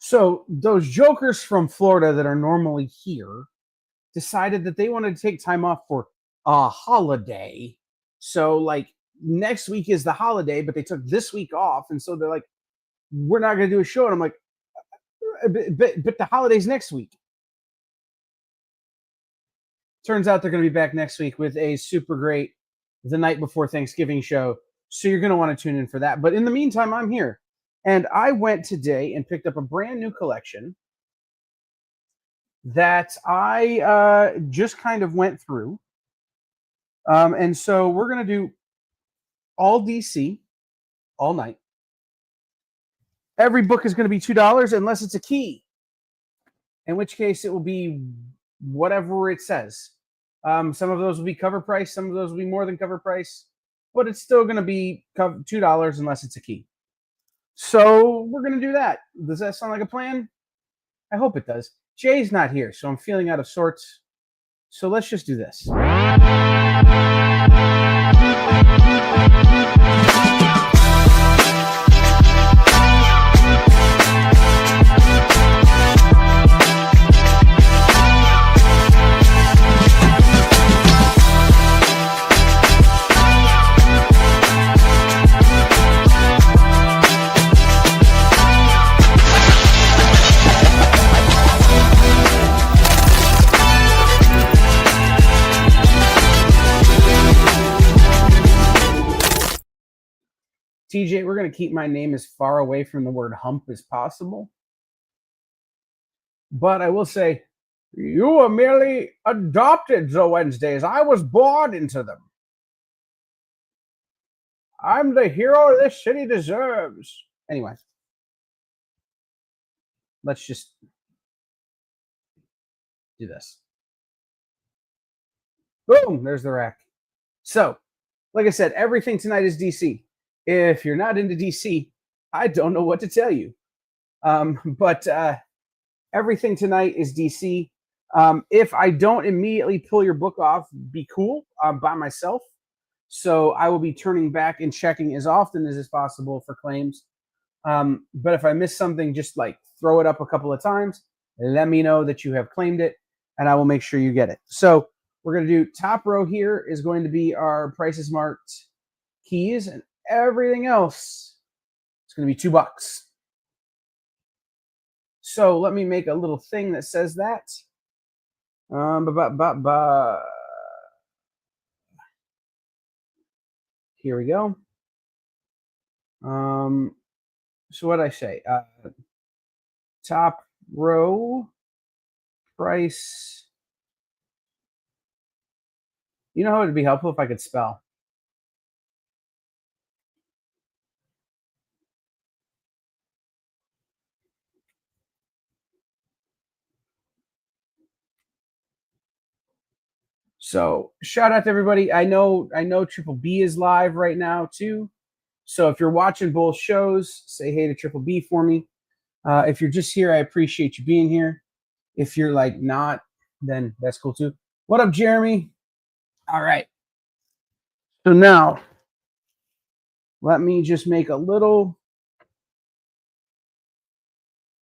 So those jokers from Florida that are normally here decided that they wanted to take time off for a holiday. So like next week is the holiday, but they took this week off, and so they're like, "We're not going to do a show." And I'm like, "But the holiday's next week." Turns out they're going to be back next week with a super great the night before Thanksgiving show. So you're going to want to tune in for that. But in the meantime, I'm here. And I went today and picked up a brand new collection that I just kind of went through. And so we're going to do all DC all night. Every book is going to be $2 unless it's a key, in which case it will be whatever it says. Some of those will be cover price, some of those will be more than cover price, but it's still going to be $2 unless it's a key. So we're going to do that. Does that sound like a plan? I hope it does. Jay's not here, so I'm feeling out of sorts. So let's just do this. TJ, we're going to keep my name as far away from the word hump as possible. But I will say, you were merely adopted the Wednesdays. I was born into them. I'm the hero this city deserves. Anyway, let's just do this. Boom, there's the rack. So, like I said, everything tonight is DC. If you're not into DC, I don't know what to tell you. But everything tonight is DC. If I don't immediately pull your book off, be cool. I'm by myself. So I will be turning back and checking as often as is possible for claims. But if I miss something, just like throw it up a couple of times. Let me know that you have claimed it, and I will make sure you get it. So we're going to do top row here is going to be our prices marked keys, and everything else is going to be $2. So let me make a little thing that says that. Here we go. So what I say? Top row price. You know how it would be helpful if I could spell. So shout out to everybody. I know Triple B is live right now too. So if you're watching both shows, say hey to Triple B for me. If you're just here, I appreciate you being here. If you're like not, then that's cool too. What up, Jeremy? All right. So now let me just make a little.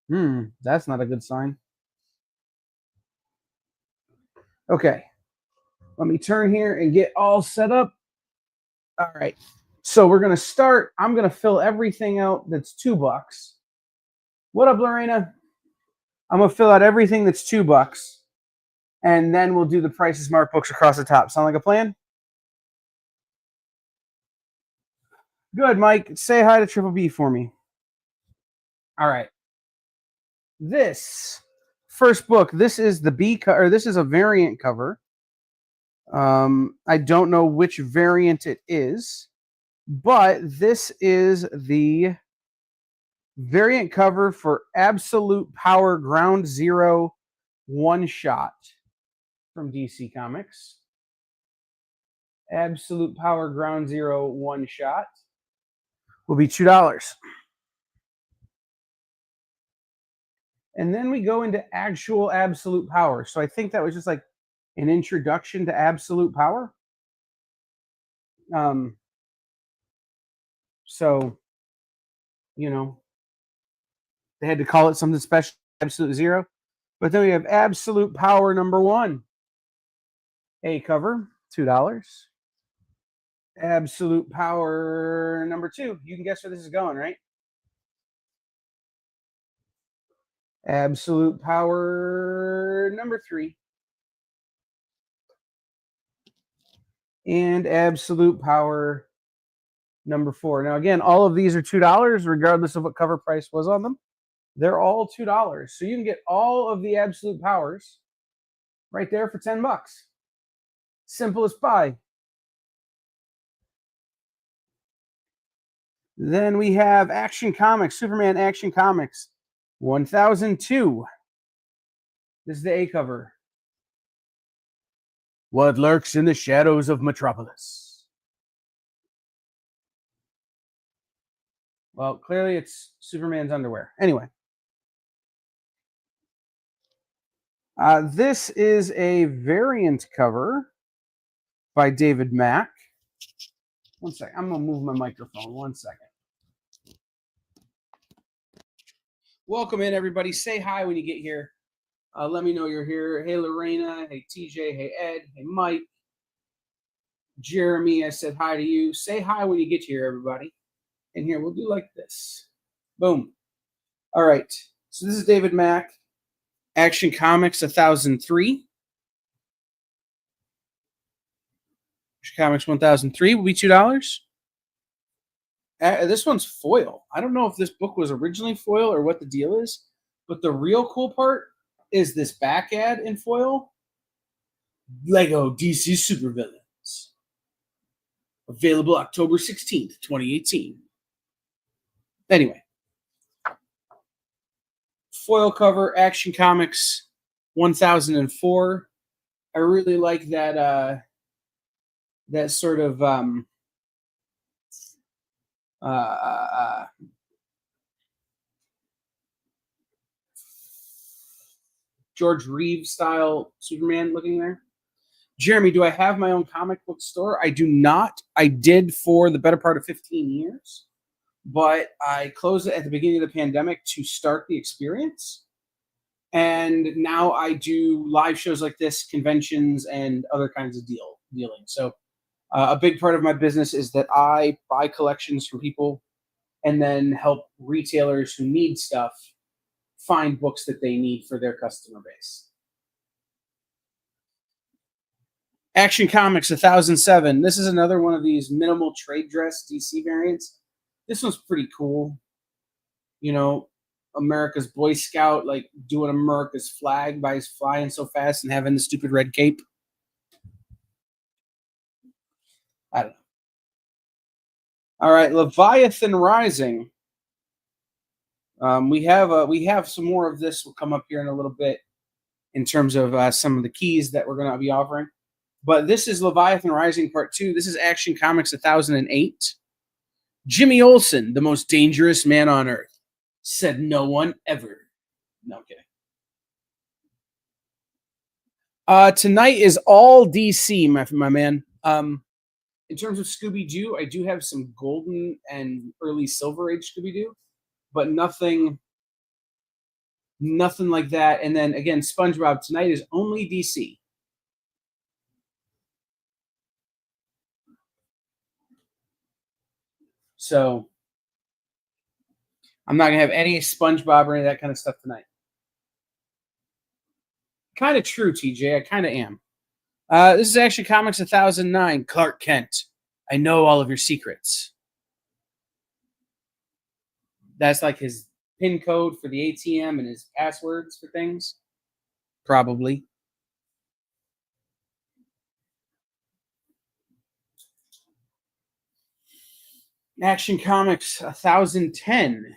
That's not a good sign. Okay. Let me turn here and get all set up. All right. So we're going to start. I'm going to fill everything out that's $2. What up, Lorena? I'm going to fill out everything that's $2. And then we'll do the prices marked books across the top. Sound like a plan? Good, Mike. Say hi to Triple B for me. All right. This first book, this is the B cover, or this is a variant cover. I don't know which variant it is, but this is the variant cover for Absolute Power Ground Zero one shot from DC Comics. Absolute Power Ground Zero one shot will be $2. And then we go into actual Absolute Power. So I think that was just like an introduction to Absolute Power. So, you know, They had to call it something special, Absolute Zero. But then we have Absolute Power number 1. A cover, $2. Absolute Power number 2. You can guess where this is going, right? Absolute Power number 3. And Absolute Power number 4. Now, again, all of these are $2, regardless of what cover price was on them. They're all $2. So you can get all of the Absolute Powers right there for $10. Simplest buy. Then we have Action Comics, Superman Action Comics, 1002. This is the A cover. What lurks in the shadows of Metropolis? Well, clearly it's Superman's underwear. Anyway. This is a variant cover by David Mack. One second. I'm going to move my microphone. 1 second. Welcome in, everybody. Say hi when you get here. Let me know you're here. Hey, Lorena. Hey, TJ. Hey, Ed. Hey, Mike. Jeremy, I said hi to you. Say hi when you get here, everybody. And here, we'll do like this. Boom. All right. So this is David Mack. Action Comics 1003. Action Comics 1003 will be $2. This one's foil. I don't know if this book was originally foil or what the deal is, but the real cool part is this back ad in foil. Lego DC Supervillains. Available October 16th, 2018. Anyway. Foil cover, Action Comics 1004. I really like that that sort of George Reeves style Superman looking there. Jeremy, do I have my own comic book store? I do not. I did for the better part of 15 years, but I closed it at the beginning of the pandemic to start the experience. And now I do live shows like this, conventions, and other kinds of dealing. So a big part of my business is that I buy collections from people and then help retailers who need stuff find books that they need for their customer base. Action Comics 1007. This is another one of these minimal trade dress DC variants. This one's pretty cool. You know, America's Boy Scout, like doing America's flag by his flying so fast and having the stupid red cape. I don't know. All right, Leviathan Rising. We have some more of this. Will come up here in a little bit in terms of some of the keys that we're going to be offering. But this is Leviathan Rising Part 2. This is Action Comics 1008. Jimmy Olsen, the most dangerous man on earth, said no one ever. No, I'm kidding. Tonight is all DC, my man. In terms of Scooby-Doo, I do have some golden and early Silver Age Scooby-Doo, but nothing like that. And then again, SpongeBob tonight is only DC. So I'm not gonna have any SpongeBob or any of that kind of stuff tonight. Kind of true, TJ. I kind of am. This is Action Comics 1009. Clark Kent, I know all of your secrets. That's like his PIN code for the ATM and his passwords for things. Probably. Action Comics 1010.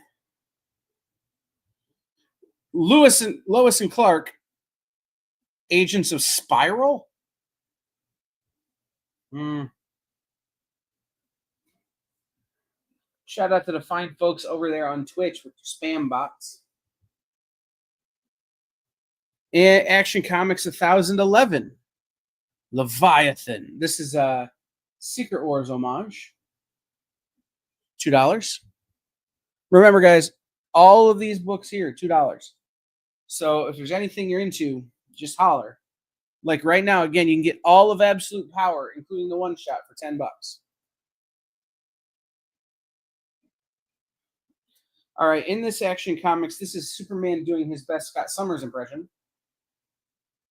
Lois and Clark, Agents of Spiral. Shout out to the fine folks over there on Twitch with your spam bots. Action Comics 1011. Leviathan. This is a Secret Wars homage. $2. Remember, guys, All of these books here, $2. So if there's anything you're into, just holler. Like right now, again, you can get all of Absolute Power, including the one shot, for $10. All right, in this Action Comics, this is Superman doing his best Scott Summers impression.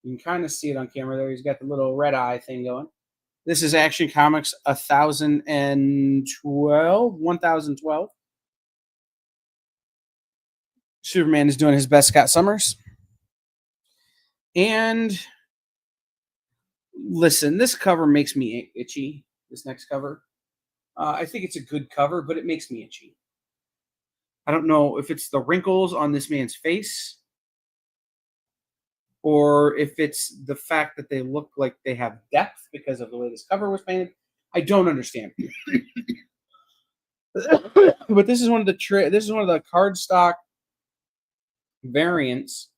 You can kind of see it on camera there. He's got the little red eye thing going. This is Action Comics 1012. Superman is doing his best Scott Summers. And listen, this cover makes me itchy, this next cover. I think it's a good cover, but it makes me itchy. I don't know if it's the wrinkles on this man's face or if it's the fact that they look like they have depth because of the way this cover was painted. I don't understand. But this is one of the cardstock variants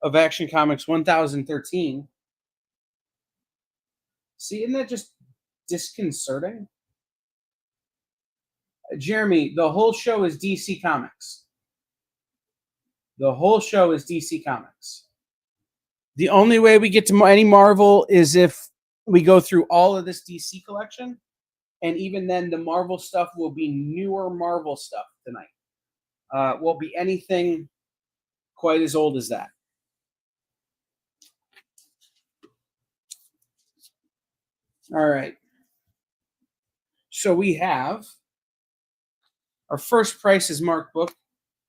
of Action Comics 1013. See, isn't that just disconcerting? Jeremy, the whole show is DC Comics. The whole show is DC Comics. The only way we get to any Marvel is if we go through all of this DC collection. And even then, the Marvel stuff will be newer Marvel stuff tonight. Won't be anything quite as old as that. All right. So we have our first Price is Marked book,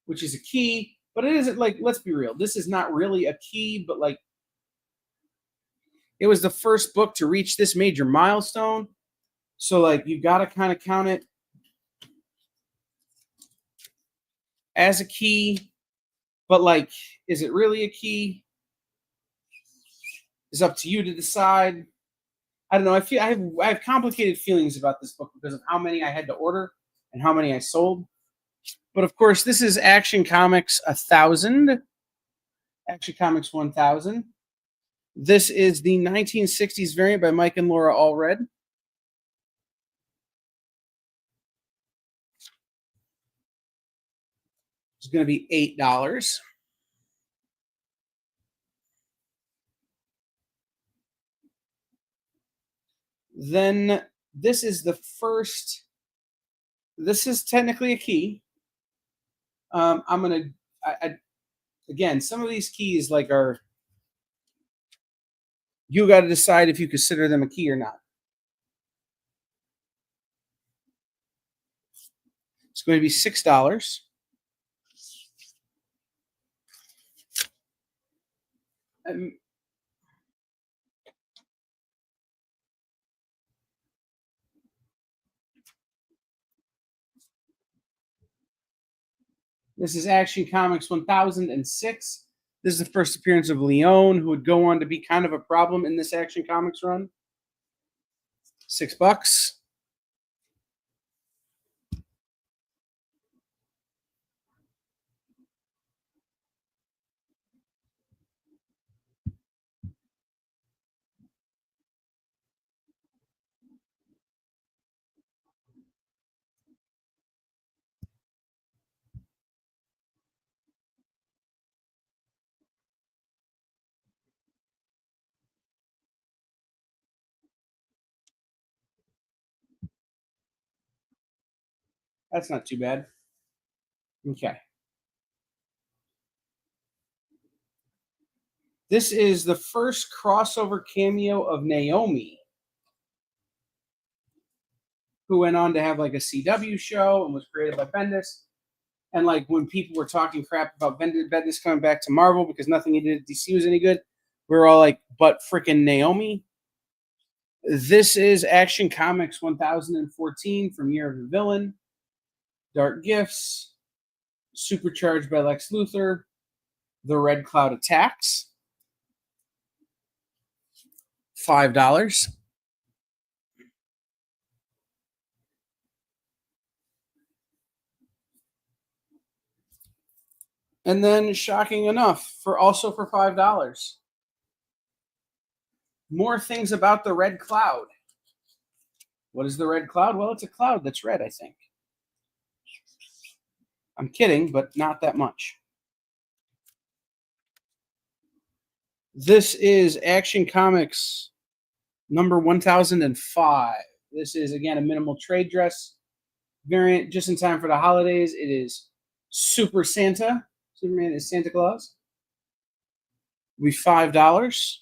which is a key, but it isn't like, let's be real. This is not really a key, but like it was the first book to reach this major milestone. So like you got to kind of count it as a key, but like, is it really a key? It's up to you to decide. I don't know. I have complicated feelings about this book because of how many I had to order and how many I sold. But of course, this is Action Comics 1000. Action Comics 1000. This is the 1960s variant by Mike and Laura Allred. It's going to be $8. Then this is the first. This is technically a key. I'm gonna again. Some of these keys like are. You got to decide if you consider them a key or not. It's going to be $6. This is Action Comics 1006. This is the first appearance of Leon, who would go on to be kind of a problem in this Action Comics run. $6. That's not too bad. Okay. This is the first crossover cameo of Naomi, who went on to have like a CW show and was created by Bendis. And like when people were talking crap about Bendis coming back to Marvel because nothing he did at DC was any good, we were all like, but freaking Naomi. This is Action Comics 1014 from Year of the Villain. Dark Gifts, supercharged by Lex Luthor, The Red Cloud Attacks, $5. And then, shocking enough, for $5. More things about the Red Cloud. What is the Red Cloud? Well, it's a cloud that's red, I think. I'm kidding, but not that much. This is Action Comics number 1005. This is, again, a minimal trade dress variant just in time for the holidays. It is Super Santa. Superman is Santa Claus. It'll be $5.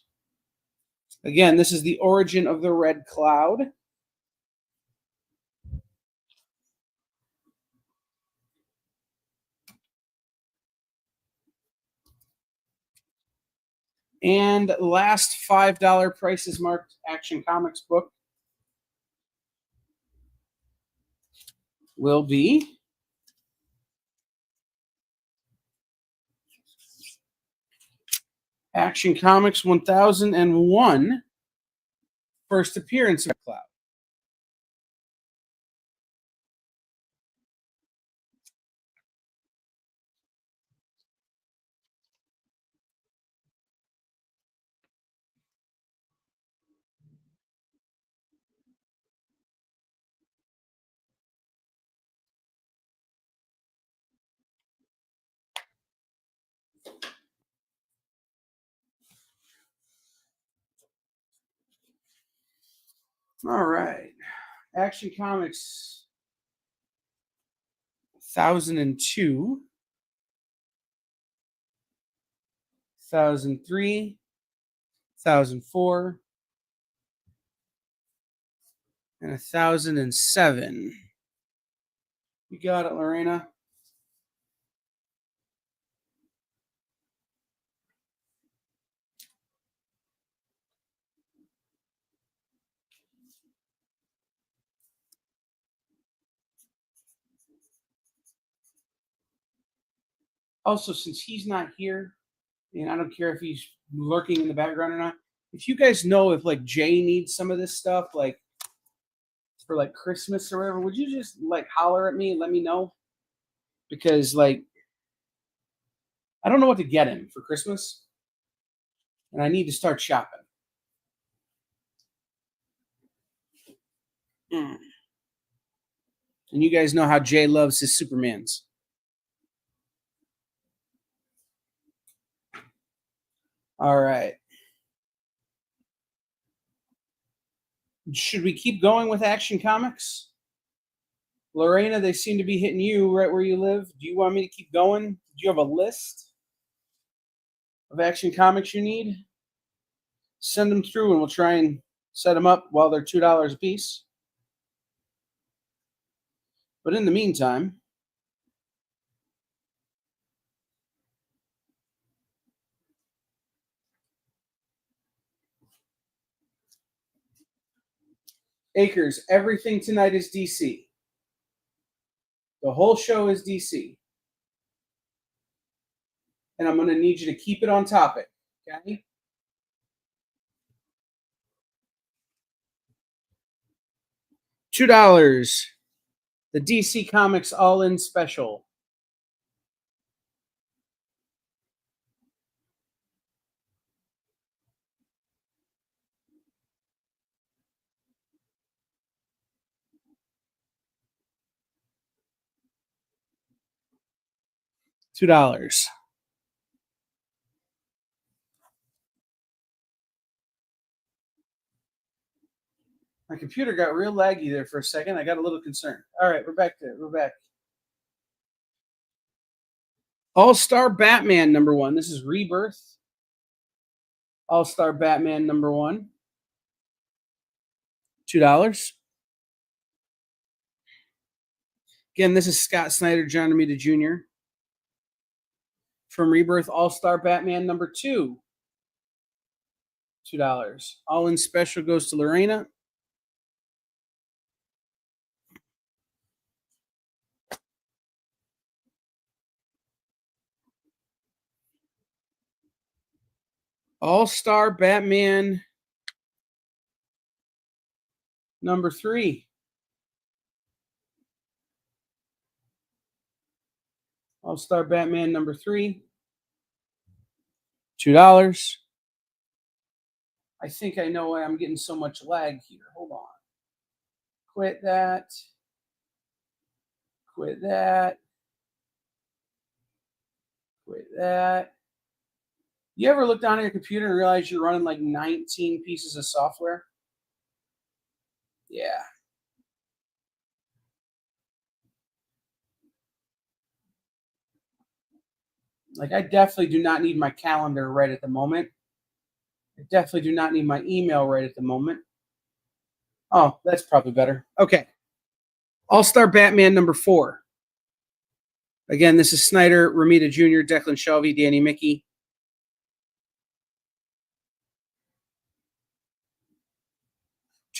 Again, this is the origin of the Red Cloud. And last $5 prices marked Action Comics book will be Action Comics 1001, first appearance of Cloud. All right. Action Comics 1002, 1003, 1004, and 1007. You got it, Lorena. Also, since he's not here, and I don't care if he's lurking in the background or not, if you guys know if like Jay needs some of this stuff, like for like Christmas or whatever, would you just like holler at me and let me know? Because like I don't know what to get him for Christmas, and I need to start shopping. And you guys know how Jay loves his Supermans. All right. Should we keep going with Action Comics? Lorena, they seem to be hitting you right where you live. Do you want me to keep going? Do you have a list of Action Comics you need? Send them through and we'll try and set them up while they're $2 a piece. But in the meantime, Acres, everything tonight is DC. The whole show is DC. And I'm going to need you to keep it on topic. Okay? $2. The DC Comics All-In Special. $2. My computer got real laggy there for a second. I got a little concerned. All right, we're back. All-Star Batman #1. This is Rebirth. All-Star Batman #1. $2. Again, this is Scott Snyder, John Romita Jr. From Rebirth, All-Star Batman #2. $2. All-In Special goes to Lorena. All-Star Batman #3. All-Star Batman #3. $2. I think I know why I'm getting so much lag here. Hold on. Quit that. Quit that. Wait, that. You ever look down at your computer and realize you're running like 19 pieces of software? Yeah. Like, I definitely do not need my calendar right at the moment. I definitely do not need my email right at the moment. Oh, that's probably better. Okay. All-Star Batman number 4. Again, this is Snyder, Romita Jr., Declan Shalvey, Danny Mickey.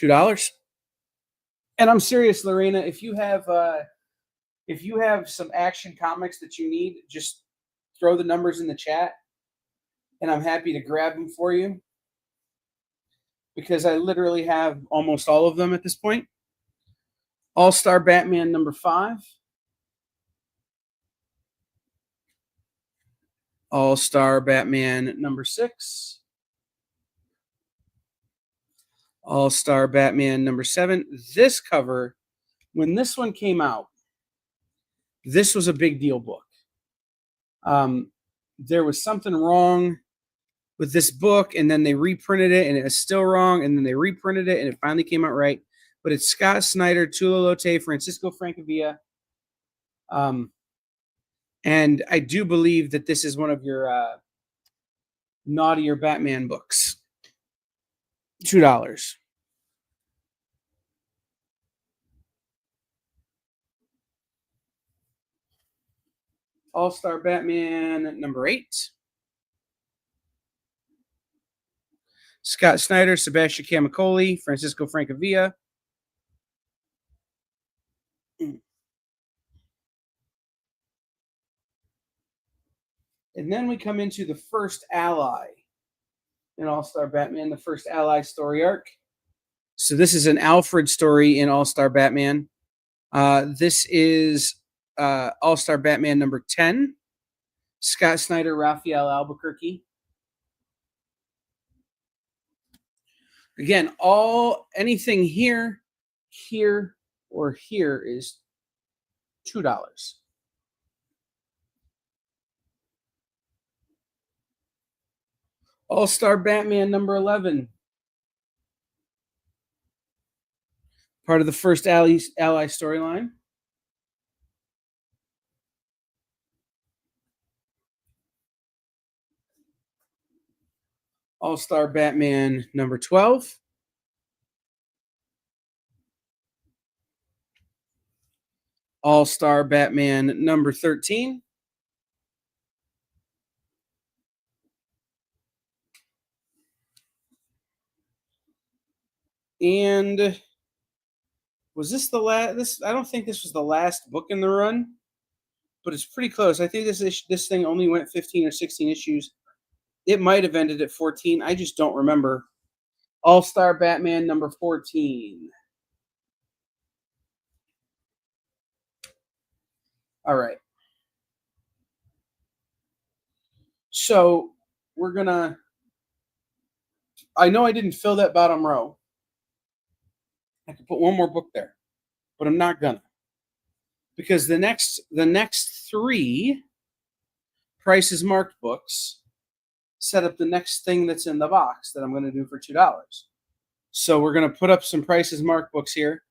$2. And I'm serious, Lorena. If you have some action comics that you need, just throw the numbers in the chat, and I'm happy to grab them for you. Because I literally have almost all of them at this point. All-Star Batman number 5. All-Star Batman number 6. All-Star Batman number 7. This cover, when this one came out, this was a big deal book. There was something wrong with this book, and then they reprinted it, and it was still wrong, and then they reprinted it, and it finally came out right. But it's Scott Snyder, Tula Lote, Francisco Francavilla. And I do believe that this is one of your naughtier Batman books. $2. All-Star Batman number 8. Scott Snyder, Sebastian Camicoli, Francisco Francavilla. And then we come into the first ally in All-Star Batman, the first ally story arc. So this is an Alfred story in All-Star Batman. This is All-Star Batman number 10. Scott Snyder, Raphael Albuquerque. Again, anything here, or here is $2. All-Star Batman number 11. Part of the first ally storyline. All-Star Batman number 12. All-Star Batman number 13. And was this the last? I don't think this was the last book in the run, but it's pretty close. I think this thing only went 15 or 16 issues. It might have ended at 14. I just don't remember. All-Star Batman number 14. All right. So we're gonna. I know I didn't fill that bottom row. I could put one more book there, but I'm not gonna, because the next 3 prices marked books set up the next thing that's in the box that I'm going to do for $2. So we're going to put up some prices marked books here.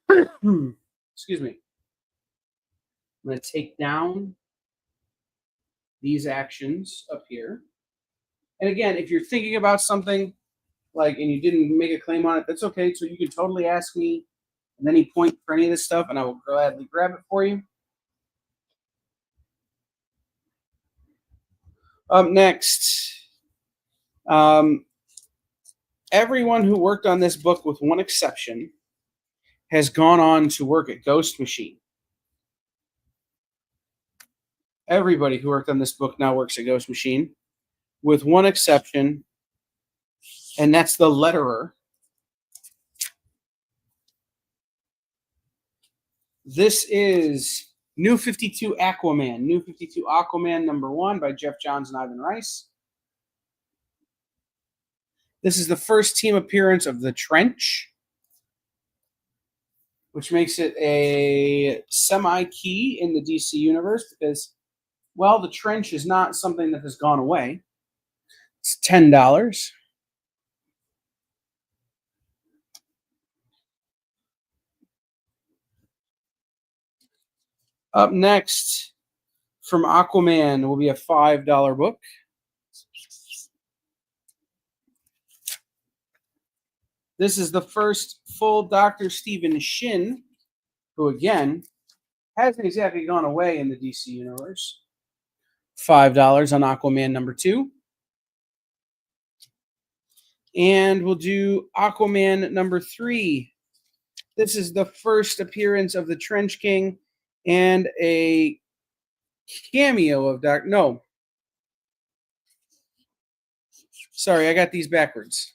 Excuse me. I'm going to take down these actions up here. And again, if you're thinking about something and you didn't make a claim on it, that's okay. So you can totally ask me at any point for any of this stuff, and I will gladly grab it for you. Up next, everyone who worked on this book, with one exception, has gone on to work at Ghost Machine. Everybody who worked on this book now works at Ghost Machine, with one exception, and that's the letterer. This is New 52 Aquaman. New 52 Aquaman number 1 by Jeff Johns and Ivan Rice. This is the first team appearance of the Trench, which makes it a semi-key in the DC universe, because Well, the trench is not something that has gone away. It's $10. Up next from Aquaman will be a $5 book. This is the first full Dr. Stephen Shin, who again hasn't exactly gone away in the DC universe. $5 on Aquaman number 2. And we'll do Aquaman number 3. This is the first appearance of the Trench King and a cameo of Doc. No. Sorry, I got these backwards.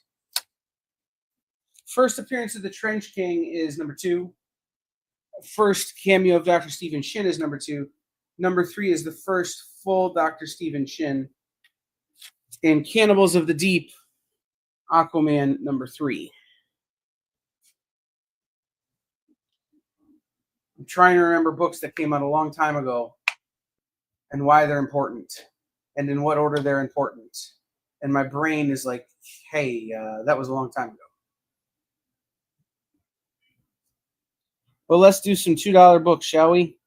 First appearance of the Trench King is number 2. First cameo of Dr. Stephen Shin is number 2. Number 3 is the first full Dr. Stephen Shin. And Cannibals of the Deep, Aquaman number 3. I'm trying to remember books that came out a long time ago and why they're important and in what order they're important. And my brain is like, hey, that was a long time ago. Well, let's do some $2 books, shall we?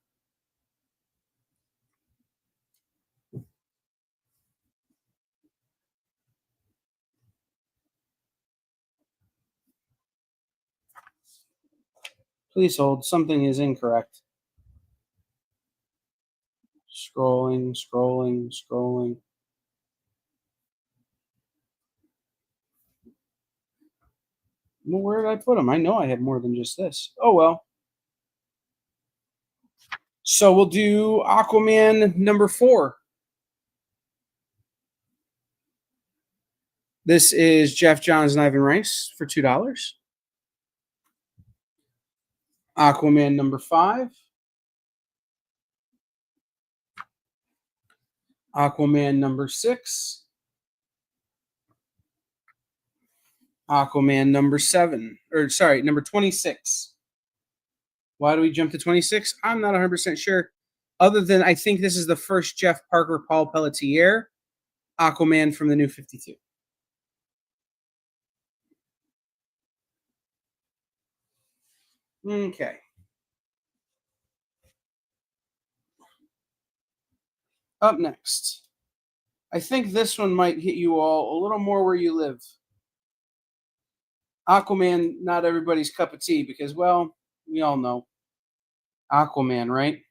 Please hold. Something is incorrect. Scrolling, scrolling, scrolling. Well, where did I put them? I know I had more than just this. Oh, well. So we'll do Aquaman number 4. This is Jeff Johns and Ivan Rice for $2. Aquaman number 5. Aquaman number 6. Aquaman number 7. Or sorry, number 26. Why do we jump to 26? I'm not 100% sure. Other than I think this is the first Jeff Parker, Paul Pelletier Aquaman from the New 52. Okay. Up next. I think this one might hit you all a little more where you live. Aquaman, not everybody's cup of tea because, well, we all know. Aquaman, right?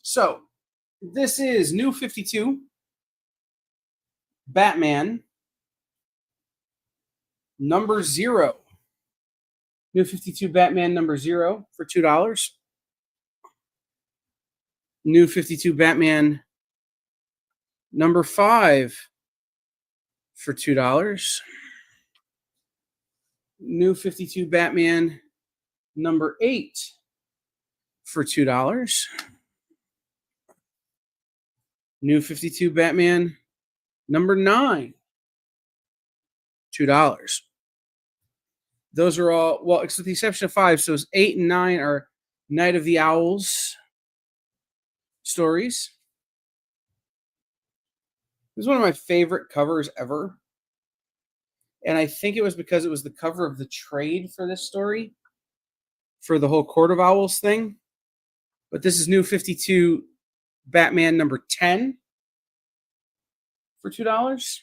So, this is New 52, Batman, number 0. New 52 Batman number 0 for $2. New 52 Batman number 5 for $2. New 52 Batman number 8 for $2. New 52 Batman number 9, $2. Those are all, well, with the exception of 5, so it's 8 and 9 are Night of the Owls stories. This is one of my favorite covers ever. And I think it was because it was the cover of the trade for this story, for the whole Court of Owls thing. But this is New 52 Batman number 10 for $2.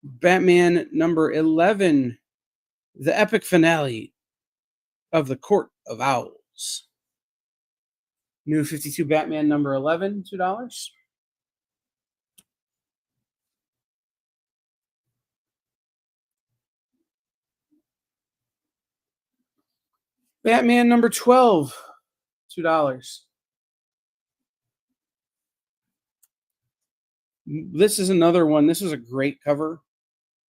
Batman number 11, the epic finale of the Court of Owls. New 52 Batman number 11, $2. Batman number 12, $2. This is another one. This was a great cover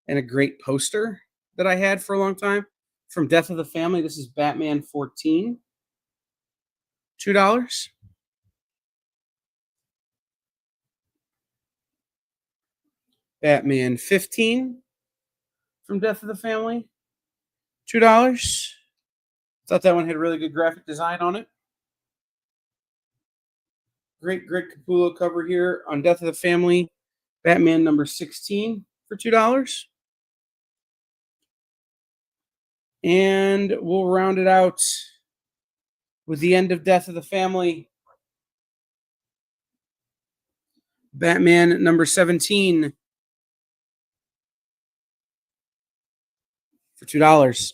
and a great poster that I had for a long time. From Death of the Family, this is Batman 14, $2. Batman 15 from Death of the Family, $2. Thought that one had really good graphic design on it. Great Capullo cover here on Death of the Family, Batman number 16 for $2. And we'll round it out with the end of Death of the Family, Batman number 17 for $2.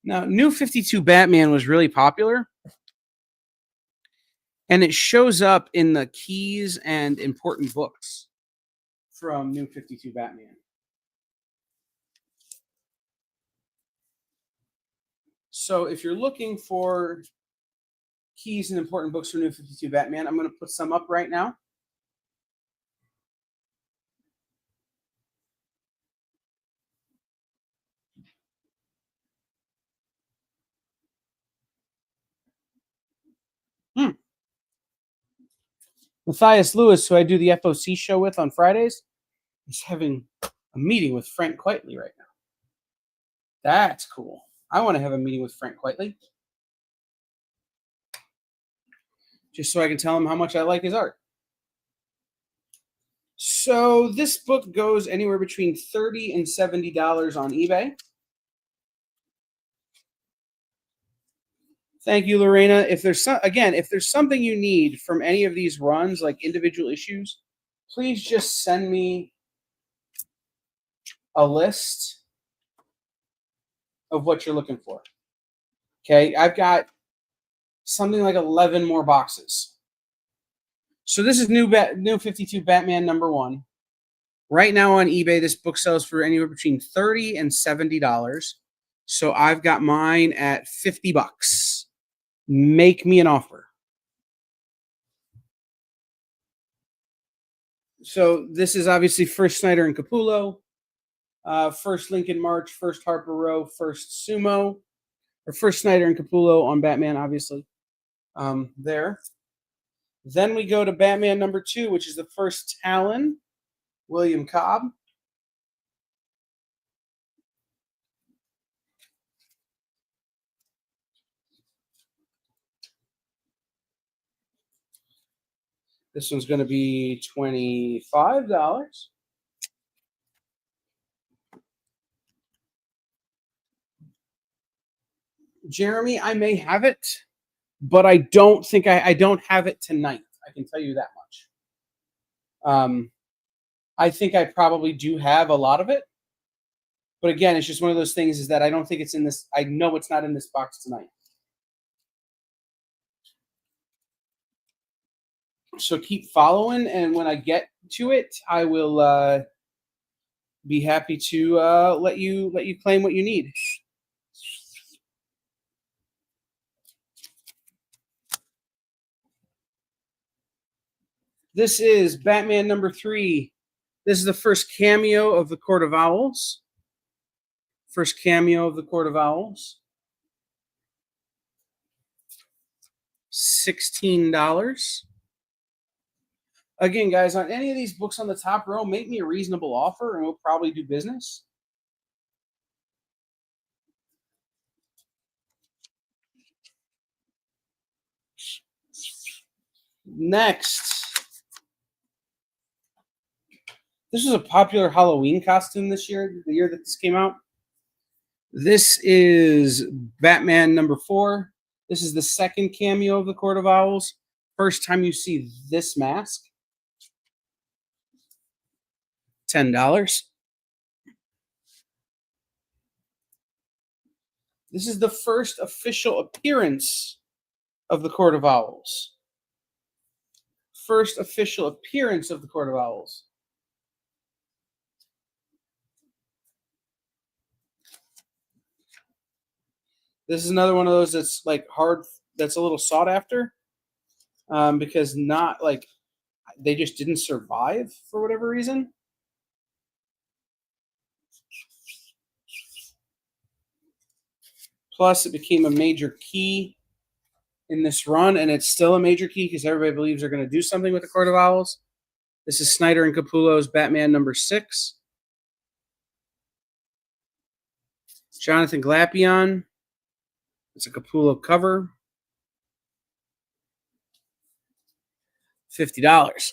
Now, New 52 Batman was really popular, and it shows up in the keys and important books from New 52 Batman. So if you're looking for keys and important books for New 52 Batman, I'm going to put some up right now. Matthias Lewis, who I do the FOC show with on Fridays, is having a meeting with Frank Quitely right now. That's cool. I want to have a meeting with Frank Quitely, just so I can tell him how much I like his art. So this book goes anywhere between $30 and $70 on eBay. Thank you, Lorena. If there's if there's something you need from any of these runs, like individual issues, please just send me a list of what you're looking for. Okay, I've got something like 11 more boxes. So this is New 52 Batman number 1. Right now on eBay, this book sells for anywhere between $30 and $70. So I've got mine at $50. Make me an offer. So this is obviously first Snyder and Capullo, first Lincoln March, first Harper Row, first Sumo, or first Snyder and Capullo on Batman, obviously. There. Then we go to Batman number 2, which is the first Talon, William Cobb. This one's going to be $25. Jeremy, I may have it, but I don't think I don't have it tonight. I can tell you that much. I think I probably do have a lot of it, but again, it's just one of those things is that I don't think it's in this. I know it's not in this box tonight. So keep following, and when I get to it, I will be happy to let you claim what you need. This is Batman number 3. This is the first cameo of the Court of Owls. First cameo of the Court of Owls. $16. Again, guys, on any of these books on the top row, make me a reasonable offer and we'll probably do business. Next. This was a popular Halloween costume this year, the year that this came out. This is Batman number 4. This is the second cameo of the Court of Owls. First time you see this mask. $10. This is the first official appearance of the Court of Owls. First official appearance of the Court of Owls. This is another one of those that's like hard, that's a little sought after, because not like they just didn't survive for whatever reason. Plus, it became a major key in this run, and it's still a major key because everybody believes they're going to do something with the Court of Owls. This is Snyder and Capullo's Batman number 6. Jonathan Glapion. It's a Capullo cover. $50.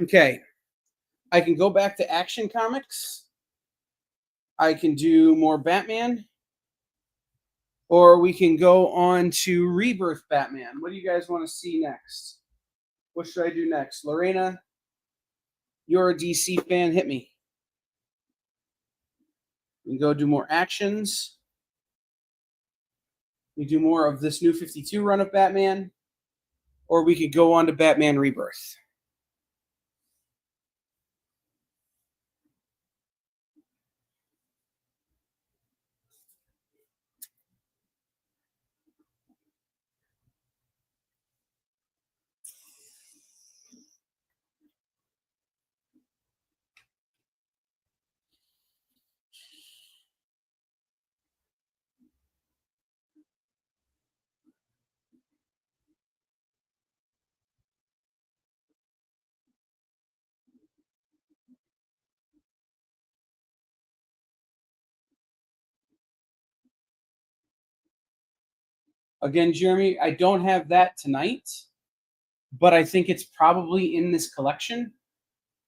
Okay. I can go back to Action Comics. I can do more Batman. Or we can go on to Rebirth Batman. What do you guys want to see next? What should I do next? Lorena, you're a DC fan. Hit me. We can go do more actions. We do more of this new 52 run of Batman. Or we could go on to Batman Rebirth. Again, Jeremy, I don't have that tonight, but I think it's probably in this collection.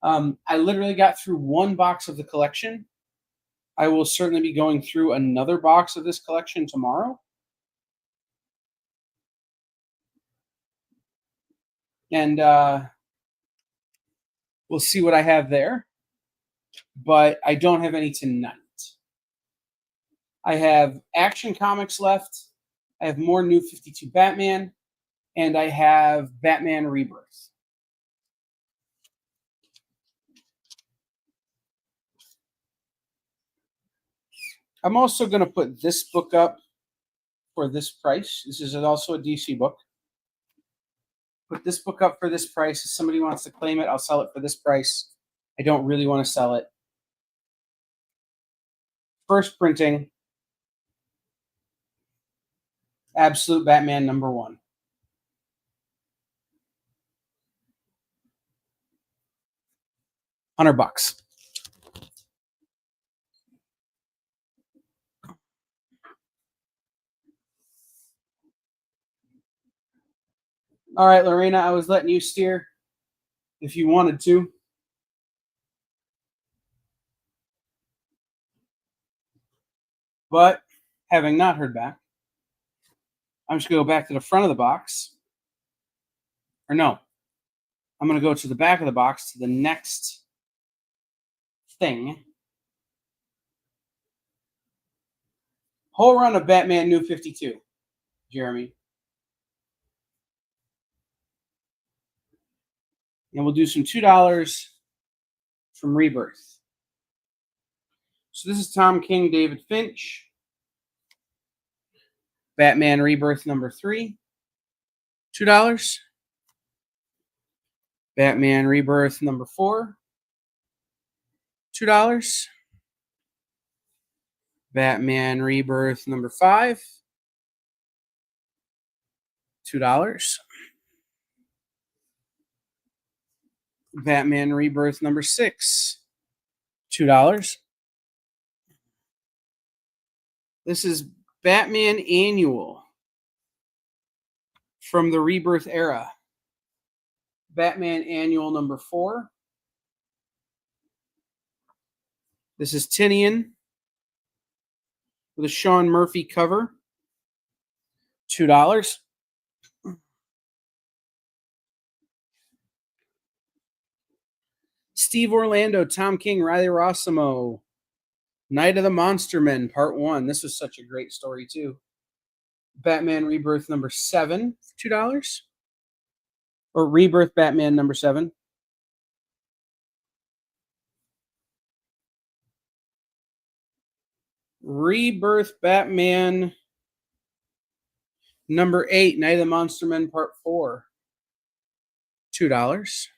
I literally got through one box of the collection. I will certainly be going through another box of this collection tomorrow. And we'll see what I have there. But I don't have any tonight. I have Action Comics left. I have more New 52 Batman. And I have Batman Rebirth. I'm also going to put this book up for this price. This is also a DC book. Put this book up for this price. If somebody wants to claim it, I'll sell it for this price. I don't really want to sell it. First printing. Absolute Batman #1. 100 bucks. All right, Lorena, I was letting you steer if you wanted to. But having not heard back, I'm just going to go back to the front of the box. Or no, I'm going to go to the back of the box to the next thing. Whole run of Batman New 52, Jeremy. And we'll do some $2 from Rebirth. So this is Tom King, David Finch. Batman Rebirth #3, $2. Batman Rebirth #4, $2. Batman Rebirth #5, $2. Batman Rebirth #6, $2. This is Batman Annual from the Rebirth era. Batman Annual #4. This is Tinian with a Sean Murphy cover. $2. Steve Orlando, Tom King, Riley Rossimo. Night of the Monster Men, Part 1. This was such a great story, too. Batman Rebirth #7, $2. Or Rebirth Batman #7. Rebirth Batman #8, Night of the Monster Men, Part 4. $2.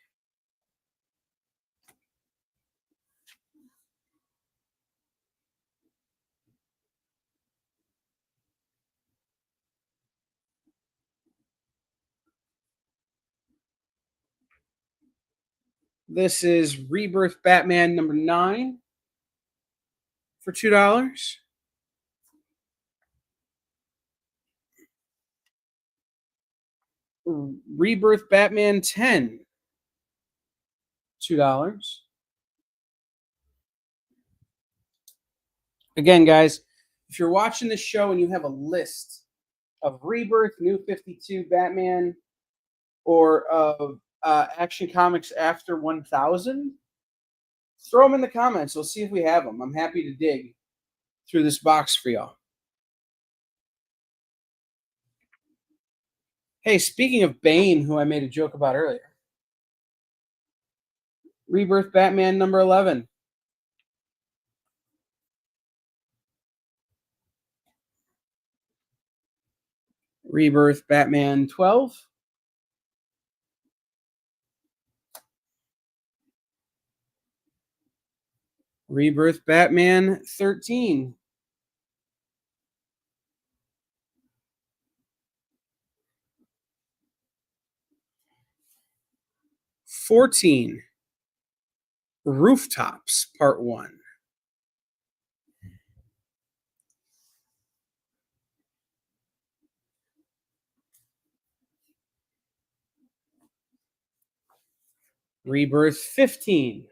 This is Rebirth Batman number 9 for $2. Rebirth Batman 10, $2. Again, guys, if you're watching this show and you have a list of Rebirth, New 52 Batman, or of Action Comics after 1000, throw them in the comments. We'll see if we have them. I'm happy to dig through this box for y'all. Hey, speaking of Bane, who I made a joke about earlier, Rebirth Batman number 11. Rebirth Batman 12. Rebirth Batman 13. $14. Rooftops Part 1. Rebirth 15.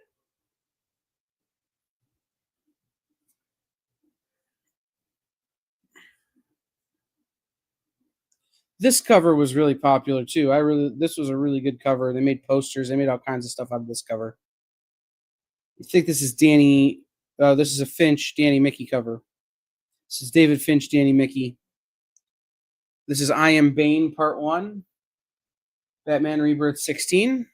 This cover was really popular too. This was a really good cover. They made posters, they made all kinds of stuff out of this cover. I think this is Danny. This is a Finch, Danny Mickey cover. This is David Finch, Danny Mickey. This is I Am Bane Part 1. Batman Rebirth 16.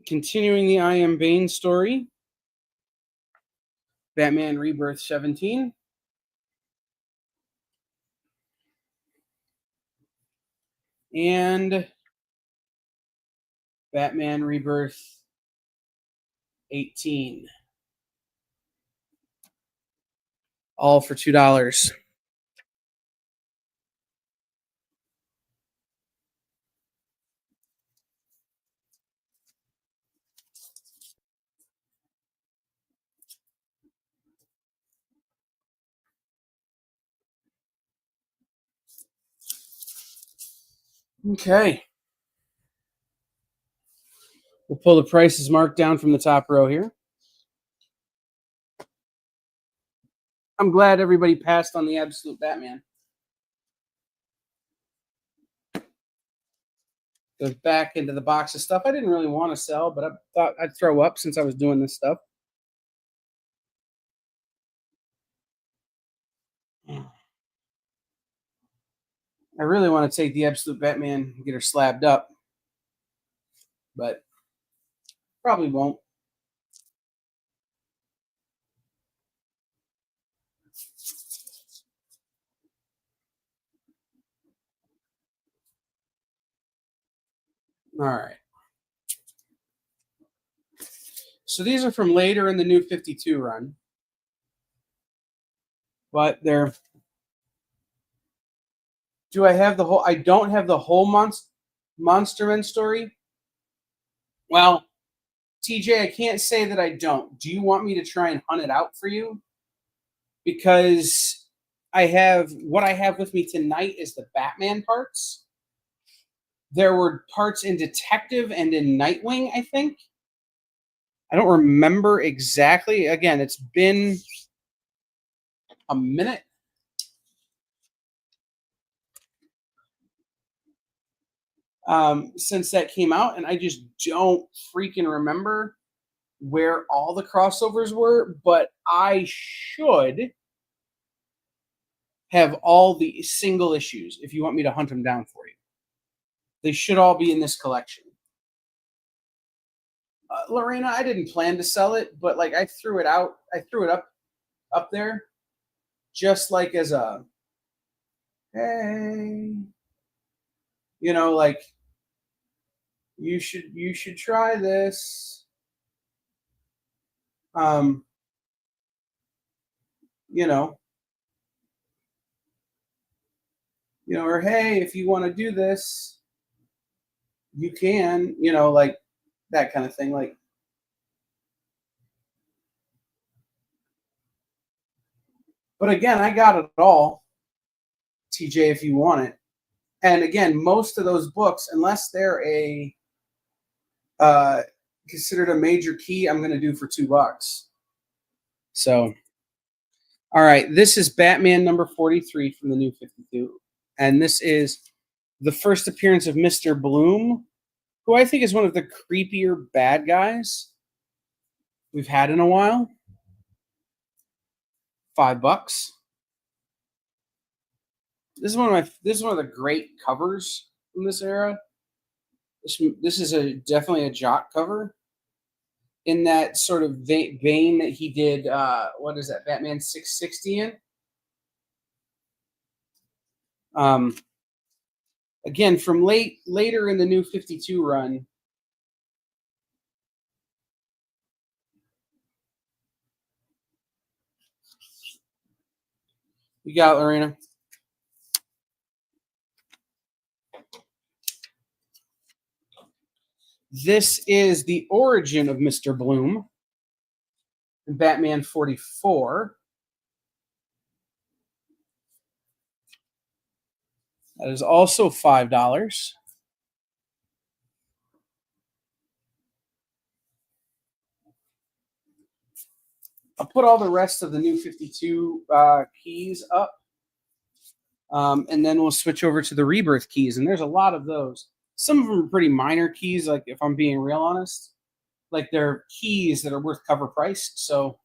Continuing the I Am Bane story. Batman Rebirth 17. And Batman Rebirth 18. All for $2. Okay. We'll pull the prices marked down from the top row here. I'm glad everybody passed on the Absolute Batman. Goes back into the box of stuff I didn't really want to sell, but I thought I'd throw up since I was doing this stuff. I really want to take the Absolute Batman and get her slabbed up, but probably won't. All right. So these are from later in the New 52 run, but they're. Do I have the whole? I don't have the whole Monsterman story. Well, TJ, I can't say that I don't. Do you want me to try and hunt it out for you? Because what I have with me tonight is the Batman parts. There were parts in Detective and in Nightwing, I think. I don't remember exactly. Again, it's been a minute. Since that came out, and I just don't freaking remember where all the crossovers were, but I should have all the single issues if you want me to hunt them down for you. They should all be in this collection. Lorena, I didn't plan to sell it, but like I threw it out. I threw it up there just like as a hey, like you should try this. You know, or hey, if you want to do this, you can, you know, like that kind of thing. Like, but again, I got it all, TJ, if you want it. And again, most of those books, unless they're a uh, considered a major key, I'm going to do for $2. So, all right, this is Batman number 43 from the New 52, and this is the first appearance of Mr. Bloom, who I think is one of the creepier bad guys we've had in a while. $5. This is one of the great covers from this era. This is a definitely a jock cover in that sort of vein that he did. What is that? Batman 660 in. Um, again, from later in the New 52 run. You got it, Lorena. This is the origin of Mr. Bloom in Batman 44. That is also $5. I'll put all the rest of the New 52 keys up, and then we'll switch over to the Rebirth keys. And there's a lot of those. Some of them are pretty minor keys, like if I'm being real honest. Like they're keys that are worth cover price. So,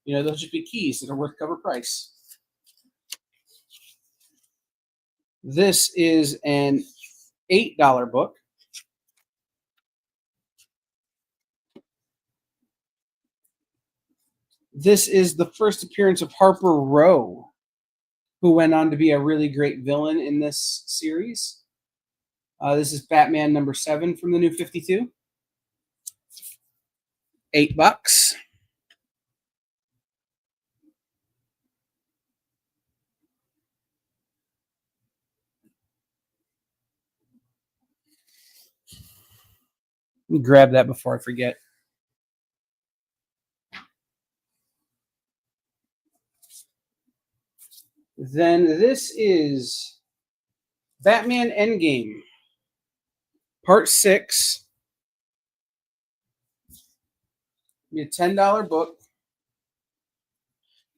you know, those should be keys that are worth cover price. This is an $8 book. This is the first appearance of Harper Row, who went on to be a really great villain in this series. This is Batman number 7 from the New 52. $8. Let me grab that before I forget. Then this is Batman Endgame, Part 6. Be a $10 book.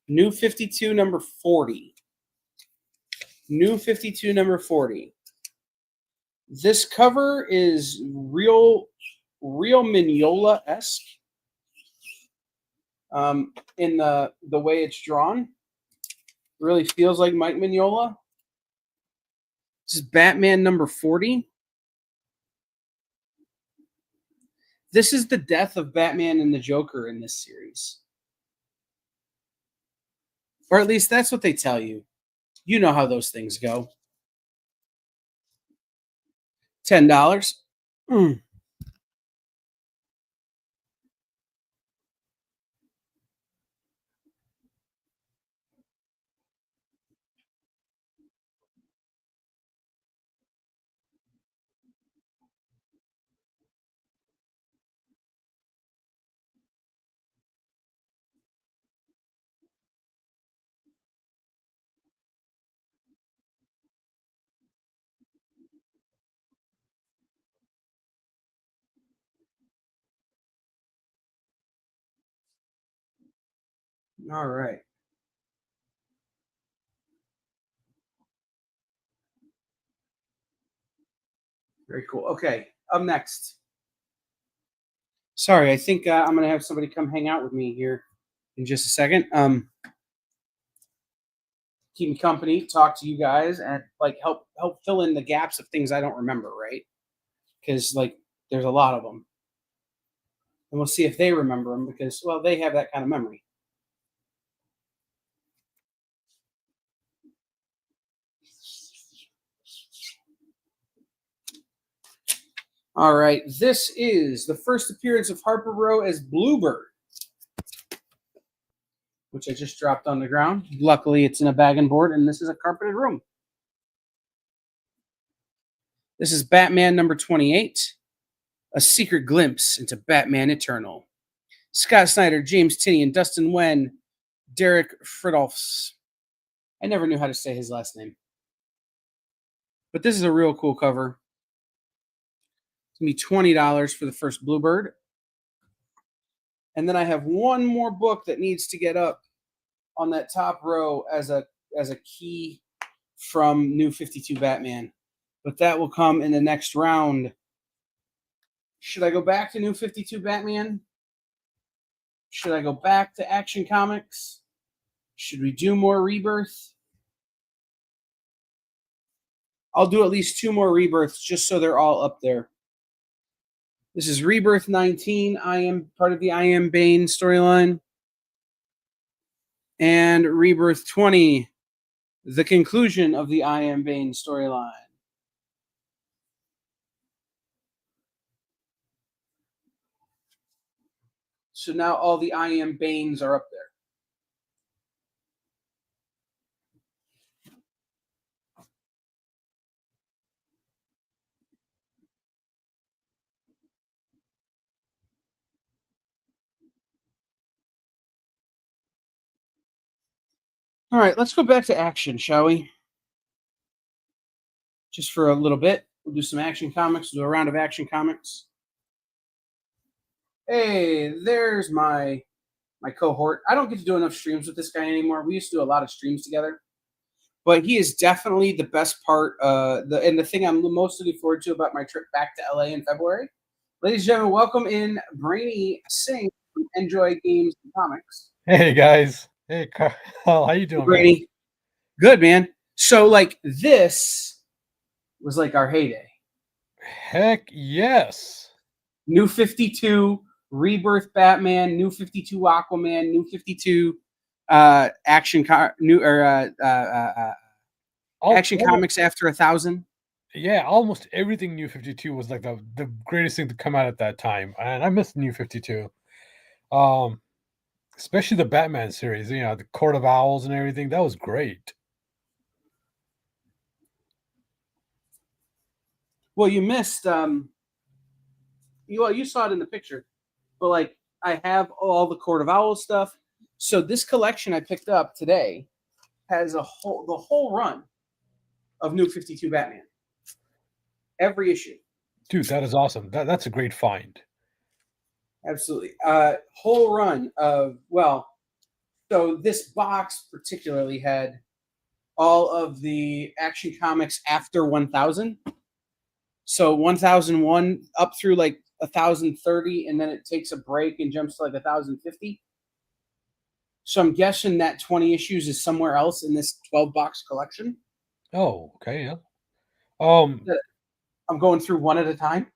New 52 number 40. New 52 number 40. This cover is real Mignola-esque in the way it's drawn. It really feels like Mike Mignola. This is Batman number 40. This is the death of Batman and the Joker in this series. Or at least that's what they tell you. You know how those things go. $10. All right. Very cool. Okay, up next. Sorry, I think I'm going to have somebody come hang out with me here in just a second. Keep me company, talk to you guys, and like help fill in the gaps of things I don't remember, right? Because like there's a lot of them, and we'll see if they remember them because well they have that kind of memory. All right, this is the first appearance of Harper Row as Bluebird, which I just dropped on the ground. Luckily, it's in a bag and board, and this is a carpeted room. This is Batman number 28, A Secret Glimpse into Batman Eternal. Scott Snyder, James Tynion, Dustin Wen, Derek Fridolfs. I never knew how to say his last name. But this is a real cool cover. It's going to be $20 for the first Bluebird. And then I have one more book that needs to get up on that top row as a key from New 52 Batman. But that will come in the next round. Should I go back to New 52 Batman? Should I go back to Action Comics? Should we do more Rebirth? I'll do at least 2 more Rebirths just so they're all up there. This is Rebirth 19. I am part of the I Am Bane storyline. And Rebirth 20, the conclusion of the I Am Bane storyline. So now all the I Am Banes are up there. All right, let's go back to action, shall we? Just for a little bit. We'll do some Action Comics. We'll do a round of Action Comics. Hey, there's my cohort. I don't get to do enough streams with this guy anymore. We used to do a lot of streams together. But he is definitely the best part. The thing I'm most looking forward to about my trip back to LA in February. Ladies and gentlemen, welcome in Brainy Singh from Enjoy Games and Comics. Hey guys. Hey Carl, how you doing, Brainy. man? Good, man. So this was our heyday. Heck yes. New 52, Rebirth Batman, New 52 Aquaman, New 52 Action Comics after 1,000. Yeah, almost everything New 52 was the greatest thing to come out at that time, and I miss New 52. Especially the Batman series, the Court of Owls and everything. That was great. Well, you missed you saw it in the picture, but I have all the Court of Owls stuff. So this collection I picked up today has the whole run of New 52 Batman. Every issue. Dude, that is awesome. That's a great find. Absolutely. Whole run of, so this box particularly had all of the Action Comics after 1,000. So 1,001 up through 1,030, and then it takes a break and jumps to 1,050. So I'm guessing that 20 issues is somewhere else in this 12-box collection. Oh, okay, yeah. I'm going through one at a time.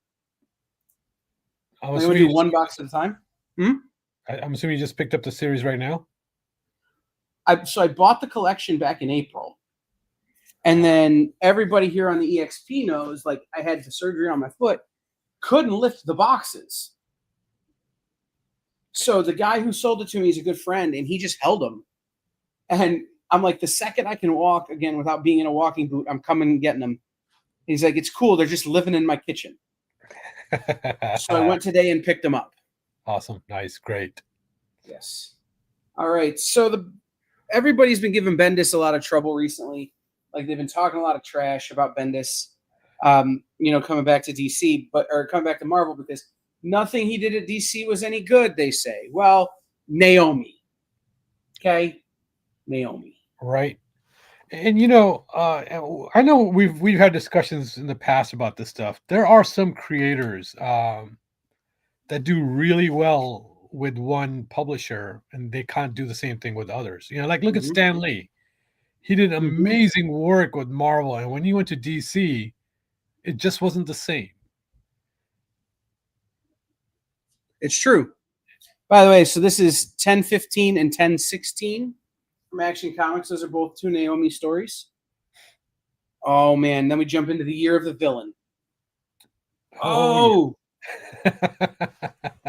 I'm going to do one box at a time. I'm assuming you just picked up the series right now? So I bought the collection back in April. And then everybody here on the EXP knows, I had the surgery on my foot, couldn't lift the boxes. So the guy who sold it to me is a good friend, and he just held them. And I'm the second I can walk again without being in a walking boot, I'm coming and getting them. He's like, it's cool. They're just living in my kitchen. So I went today and picked them up. Awesome. Nice. Great. Yes. All right. So everybody's been giving Bendis a lot of trouble recently. They've been talking a lot of trash about Bendis, coming back to DC, or coming back to Marvel, because nothing he did at DC was any good, they say. Well, Naomi. Okay? Naomi. Right. And I know we've had discussions in the past about this stuff. There are some creators that do really well with one publisher, and they can't do the same thing with others. Look at Stan Lee. He did amazing work with Marvel, and when he went to DC, it just wasn't the same. It's true. By the way, so this is 1015 and 1016 from Action Comics. Those are both 2 Naomi stories. Oh, man. Then we jump into the Year of the Villain. Oh,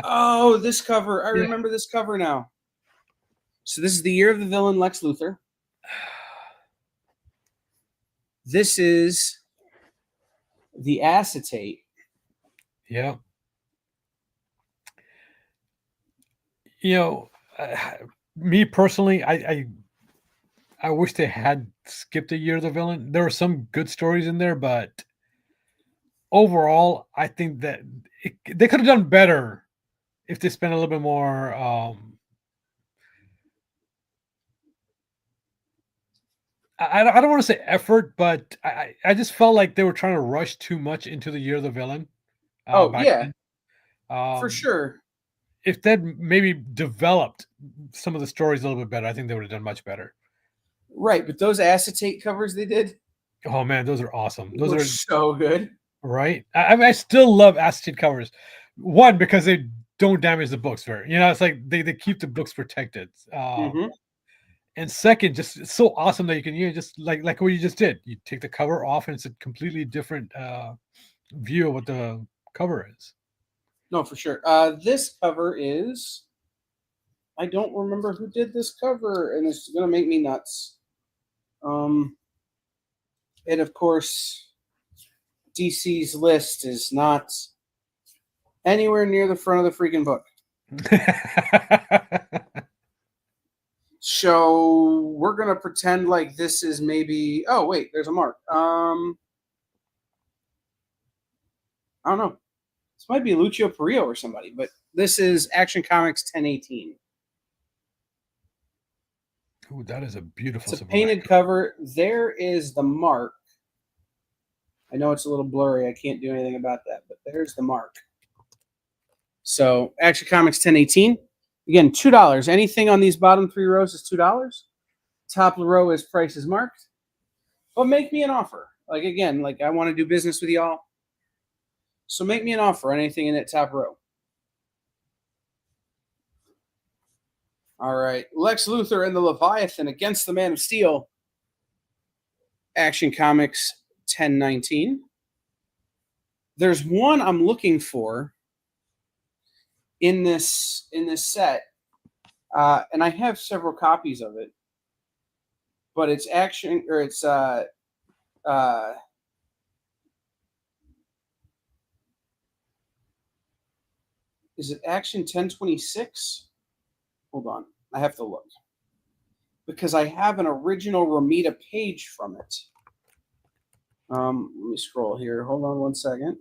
oh, this cover. I remember this cover now. So this is the Year of the Villain, Lex Luthor. This is the acetate. Yeah. You know, me personally, I wish they had skipped a year of the villain. There were some good stories in there, but overall, I think that they could have done better if they spent a little bit more. I don't want to say effort, but I just felt like they were trying to rush too much into the year of the villain Oh back yeah, then. for Um, sure. if they'd maybe developed some of the stories a little bit better, I think they would have done much better. Right, but those acetate covers they did Oh man, those are awesome. Those were are so good. right. I mean, I still love acetate covers. One, because they don't damage the books very. It's like they keep the books protected. Hmm. And second, just it's so awesome that you can just like what you just did. You take the cover off, and it's a completely different view of what the cover is. No, for sure. This cover is. I don't remember who did this cover, and it's gonna make me nuts. Um, and of course, DC's list is not anywhere near the front of the freaking book. So we're gonna pretend like this is maybe. Oh wait, there's a mark. I don't know. This might be Lucio Perillo or somebody, but this is Action Comics 1018. Ooh, that is a beautiful It's a Superman. painted cover. There is the mark. I know it's a little blurry. I can't do anything about that, but there's the mark. So Action Comics 1018. Again, $2. Anything on these bottom 3 rows is $2. Top row is price is marked. But make me an offer. Like again, like I want to do business with y'all. So make me an offer on anything in that top row. All right. Lex Luthor and the Leviathan against the Man of Steel. Action Comics 1019. There's one I'm looking for in this set, and I have several copies of it. But it's action, or it's is it Action 1026? Hold on, I have to look because I have an original Romita page from it. Let me scroll here. Hold on one second.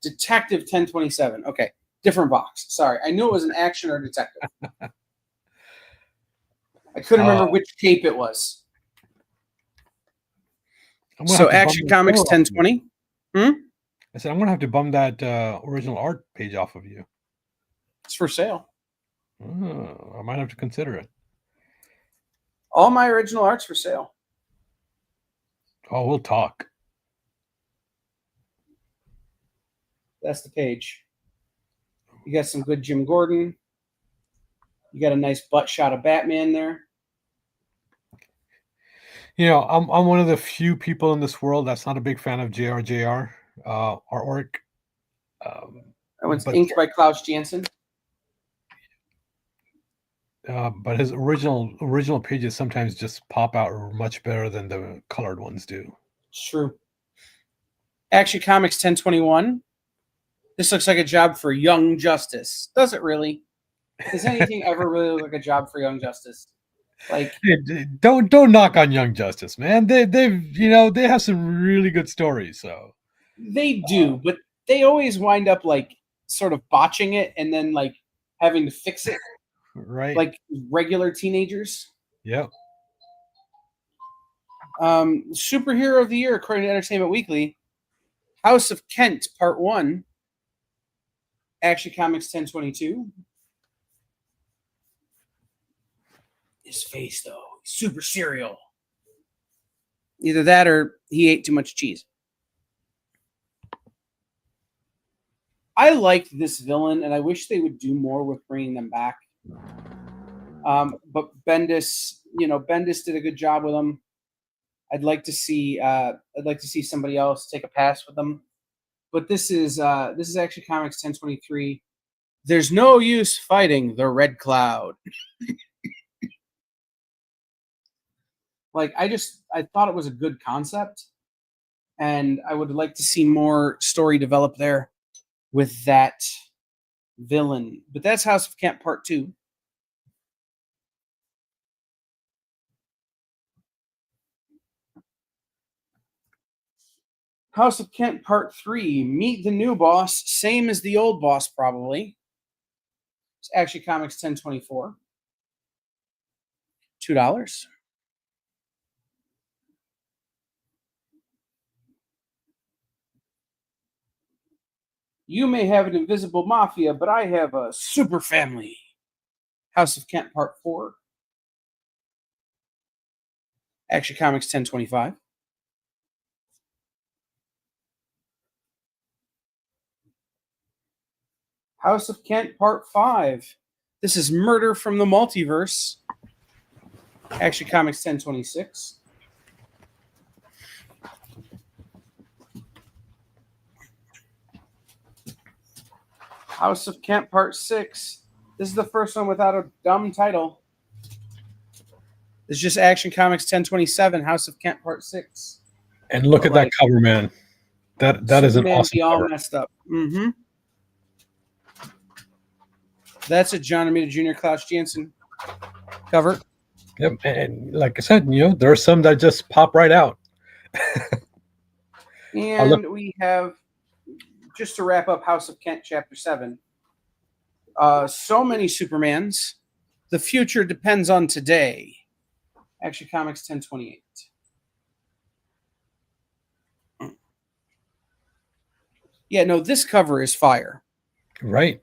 Detective 1027. Okay, different box. Sorry, I knew it was an action or detective. I couldn't remember which tape it was. So Action Comics 1020. I said I'm gonna have to bum that original art page off of you. It's for sale. Oh, I might have to consider it. All my original art's for sale. Oh, we'll talk. That's the page. You got some good Jim Gordon. You got a nice butt shot of Batman there. I'm one of the few people in this world that's not a big fan of JRJR artwork. That one's inked by Klaus Janson. But his original pages sometimes just pop out much better than the colored ones do. It's true. Action Comics 1021. This looks like a job for Young Justice. Does it really? Does anything ever really look like a job for Young Justice? Like, don't knock on Young Justice, man. They have some really good stories. So they do, but they always wind up like sort of botching it and then like having to fix it, right? Like regular teenagers. Yep. Superhero of the Year, according to Entertainment Weekly, House of Kent Part 1. Action Comics 1022. His face, though, super cereal. Either that or he ate too much cheese. I liked this villain, and I wish they would do more with bringing them back. But Bendis, Bendis did a good job with them. I'd like to see somebody else take a pass with them. But this is actually Comics 1023. There's no use fighting the Red Cloud. Like I thought it was a good concept. and I would like to see more story develop there with that villain. But that's House of Kent Part 2. House of Kent Part 3. Meet the new boss, same as the old boss, probably. It's Action Comics 1024. $2. You may have an invisible mafia, but I have a super family. House of Kent Part 4. Action Comics 1025. House of Kent Part 5. This is Murder from the Multiverse. Action Comics 1026. House of Kent Part 6. This is the first one without a dumb title. It's just Action Comics 1027, House of Kent Part 6. And look at that cover, man. That is an awesome be all cover. Messed up. Mm-hmm. That's a John Romita Jr. Klaus Janson cover. Yep, and like I said, there are some that just pop right out. And we have, just to wrap up House of Kent Chapter 7, so many Supermans. The future depends on today. Action Comics 1028. Yeah, no, this cover is fire. Right.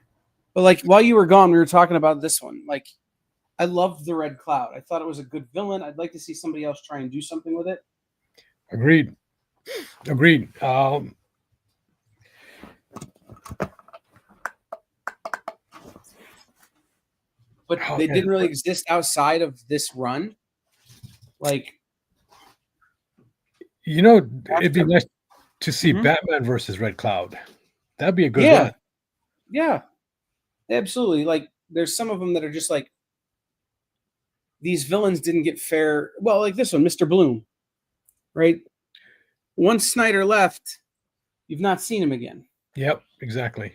But like while you were gone, we were talking about this one. Like, I loved the Red Cloud. I thought it was a good villain. I'd like to see somebody else try and do something with it. Agreed. But they didn't really exist outside of this run. Like, it'd be nice to see Batman versus Red Cloud. That'd be a good run. Yeah, absolutely. Like, there's some of them that are just like, these villains didn't get fair. Well, like this one, Mr. Bloom, right? Once Snyder left, you've not seen him again. Yep, exactly.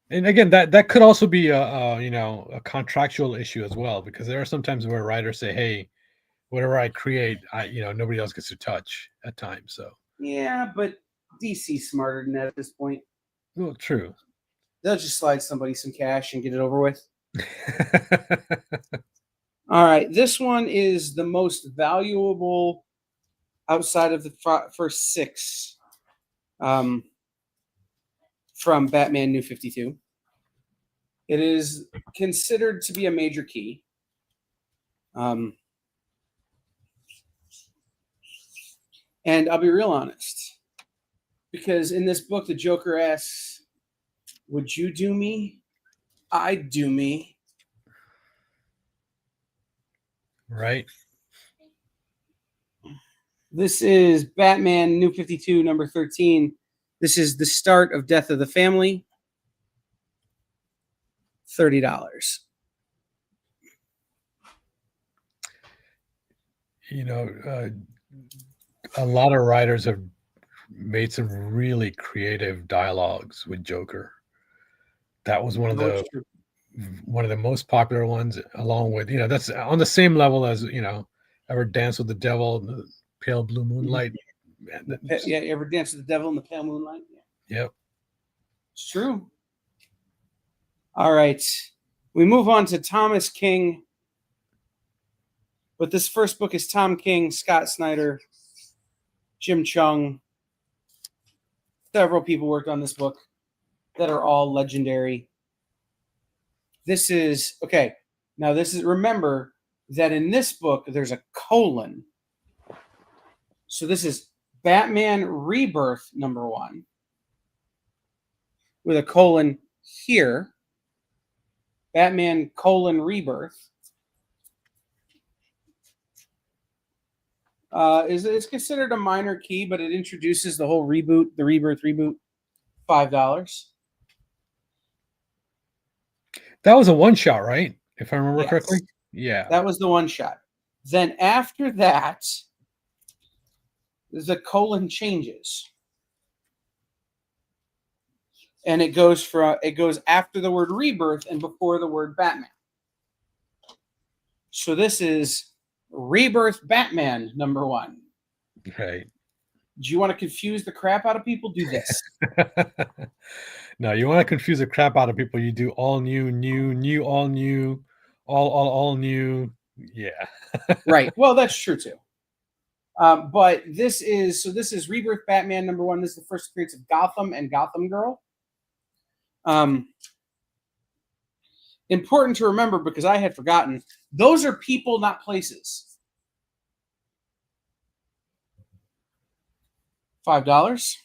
And again, that could also be a contractual issue as well, because there are sometimes where writers say, "Hey, whatever I create, nobody else gets to touch" at times. So yeah, but DC's smarter than that at this point. Well, true. They'll just slide somebody some cash and get it over with. All right, this one is the most valuable outside of the first 6 from Batman New 52. It is considered to be a major key. And I'll be real honest, because in this book, the Joker asks, "Would you do me? I'd do me." Right. This is Batman New 52, number 13. This is the start of Death of the Family. $30. A lot of writers have made some really creative dialogues with Joker. That was one of the most popular ones, along with that's on the same level as Ever Dance with the Devil, the Pale Blue Moonlight. Yeah, Ever Dance with the Devil in the Pale Moonlight? Yeah. Yep. It's true. All right. We move on to Thomas King. But this first book is Tom King, Scott Snyder, Jim Chung. Several people worked on this book that are all legendary. This is, okay, now this is, remember that in this book, there's a colon. So this is Batman Rebirth number 1 with a colon here. Batman colon Rebirth. It's considered a minor key, but it introduces the whole reboot, the Rebirth reboot. $5. That was a one-shot, right? If I remember correctly. Yeah. That was the one shot. Then after that, the colon changes. And it goes after the word rebirth and before the word Batman. So this is Rebirth Batman #1. Right. Do you want to confuse the crap out of people? Do this. No, you want to confuse the crap out of people. You do all new, all new, all new. Yeah. Right. Well, that's true too. But this is Rebirth Batman #1. This is the first appearance of Gotham and Gotham Girl. Important to remember because I had forgotten. Those are people, not places. $5.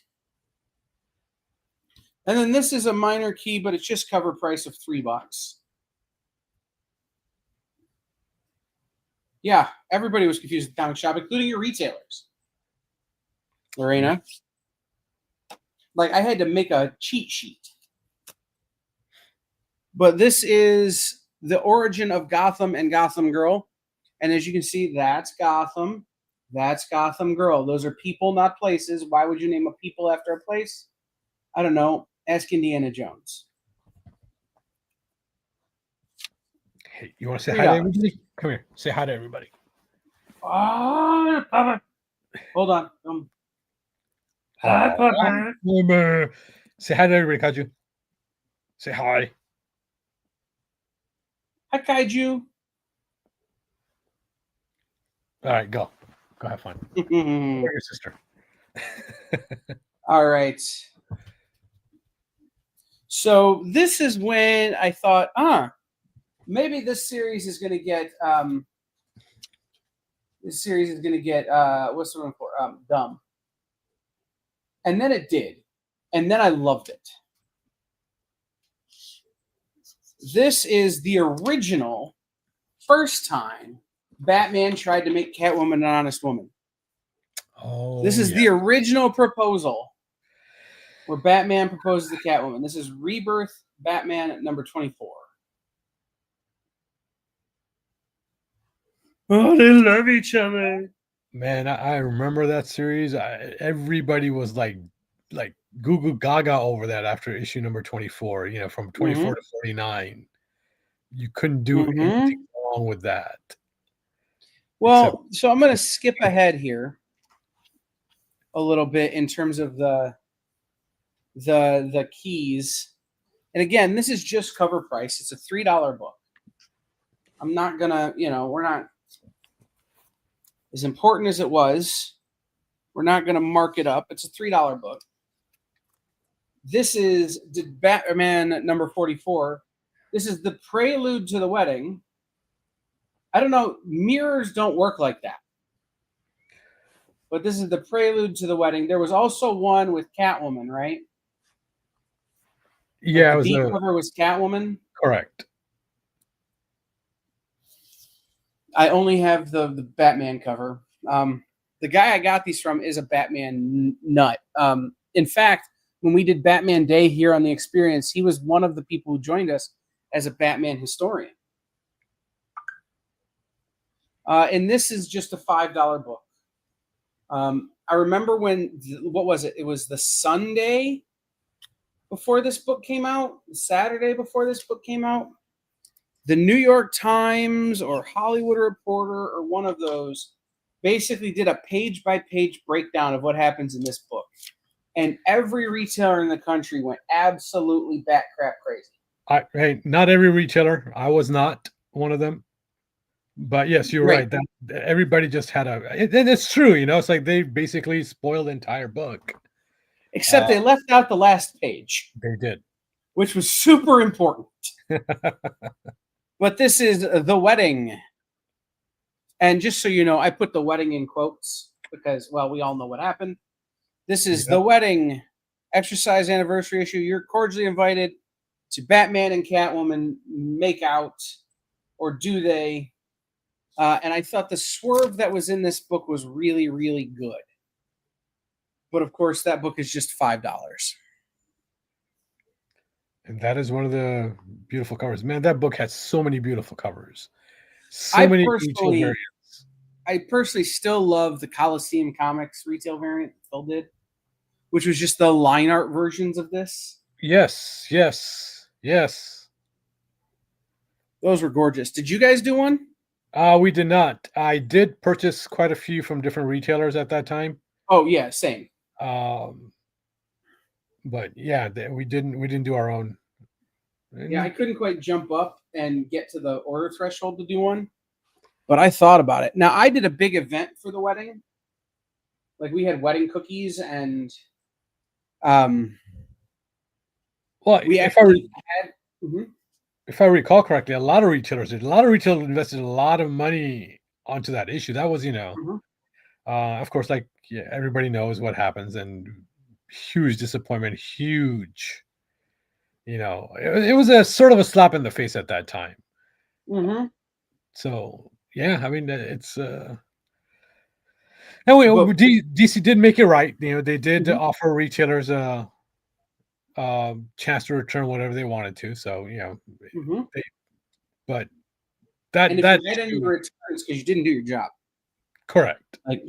And then this is a minor key, but it's just cover price of $3. Yeah, everybody was confused with the comic shop, including your retailers. Lorena. Like, I had to make a cheat sheet. But this is the origin of Gotham and Gotham Girl. And as you can see, that's Gotham. That's Gotham Girl. Those are people, not places. Why would you name a people after a place? I don't know. Ask Indiana Jones. Hey, you want to say hi to everybody? Come here. Say hi to everybody. Oh, Papa. Hold on. Hi, Papa. Say hi to everybody, Kaiju. Say hi. Hi, Kaiju. All right, go. Go have fun. Or your sister. All right. So this is when I thought, maybe this series is going to get what's the one for? Dumb. And then it did. And then I loved it. This is the original first time Batman tried to make Catwoman an honest woman. Oh, this is the original proposal where Batman proposes to Catwoman. This is Rebirth Batman at #24. Oh, they love each other. Man, I remember that series. Everybody was like goo goo gaga over that after issue #24. You know, from 24 to 49. You couldn't do anything wrong with that. Well, so I'm going to skip ahead here a little bit in terms of the keys. And again, this is just cover price. It's a $3 book. I'm not gonna, we're not, as important as it was, we're not gonna mark it up. It's a $3 book. This is Batman #44. This is the prelude to the wedding. I don't know, mirrors don't work like that. But this is the prelude to the wedding. There was also one with Catwoman, right? Yeah, like the cover was Catwoman. Correct. I only have the Batman cover. The guy I got these from is a Batman nut. In fact, when we did Batman Day here on the Experience, he was one of the people who joined us as a Batman historian. And this is just a $5 book. I remember what was it? It was the Sunday before this book came out, the Saturday before this book came out. The New York Times or Hollywood Reporter or one of those basically did a page-by-page breakdown of what happens in this book. And every retailer in the country went absolutely bat crap crazy. Hey, not every retailer. I was not one of them. But yes, you're right. That everybody just had and it's true, it's like they basically spoiled the entire book. Except they left out the last page. They did. Which was super important. But this is the wedding. And just so you know, I put the wedding in quotes because, well, we all know what happened. This is the wedding exercise anniversary issue. You're cordially invited to Batman and Catwoman make out, or do they? And I thought the swerve that was in this book was really, really good. But of course, that book is just $5. And that is one of the beautiful covers. Man, that book has so many beautiful covers. So many variants. I personally still love the Coliseum Comics retail variant Phil did, which was just the line art versions of this. Yes, yes, yes. Those were gorgeous. Did you guys do one? We did not. I did purchase quite a few from different retailers at that time. Oh yeah, same. Um, but yeah, we didn't do our own. Yeah, I couldn't quite jump up and get to the order threshold to do one, but I thought about it. Now I did a big event for the wedding. Like we had wedding cookies and um Well, we actually had mhm. if I recall correctly, a lot of retailers did. A lot of retailers invested a lot of money onto that issue. That was, Mhm. of course, like yeah, everybody knows what happens, and huge disappointment, huge. It was a sort of a slap in the face at that time. Mhm. So yeah, I mean, and But DC did make it right. They did mhm. offer retailers a chance to return whatever they wanted to. So Mhm. they, but And if that you had any issue, returns because you didn't do your job, correct. like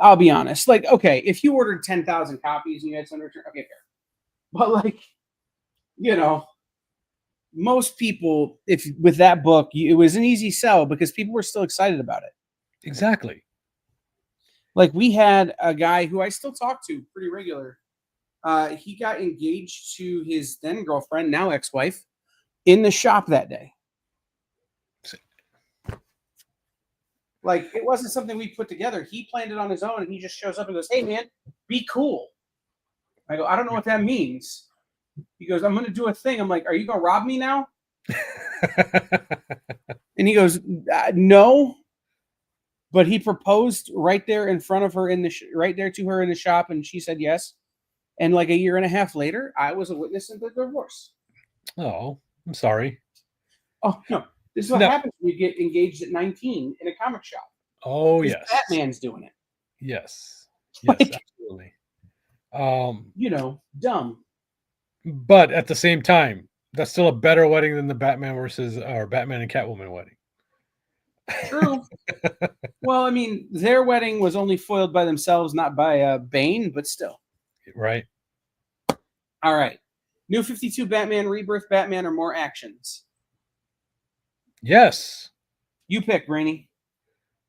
I'll be honest, like okay, if you ordered 10,000 copies and you had some return, okay, fair. But like you know, most people, if with that book, it was an easy sell because people were still excited about it. Exactly. Like we had a guy who I still talk to pretty regular. He got engaged to his then girlfriend, now ex-wife, in the shop that day. Like it wasn't something we put together. He planned it on his own, and he just shows up and goes, "Hey, man, be cool." I go, "I don't know what that means." He goes, "I'm going to do a thing." I'm like, "Are you going to rob me now?" And he goes, "No." But he proposed right there in front of her right there to her in the shop, and she said yes. And like a year and a half later, I was a witness in the divorce. Oh, I'm sorry. Oh no, this is what No. happens when you get engaged at 19 in a comic shop. Oh, Because yes. Batman's doing it. Yes. Yes, Like, absolutely. Um, dumb. but at the same time, that's still a better wedding than the Batman versus or Batman and Catwoman wedding. True. Well, I mean, their wedding was only foiled by themselves, not by Bane, but still. Right? All right. New 52 Batman, Rebirth Batman, or more actions? Yes. You pick, Brainy.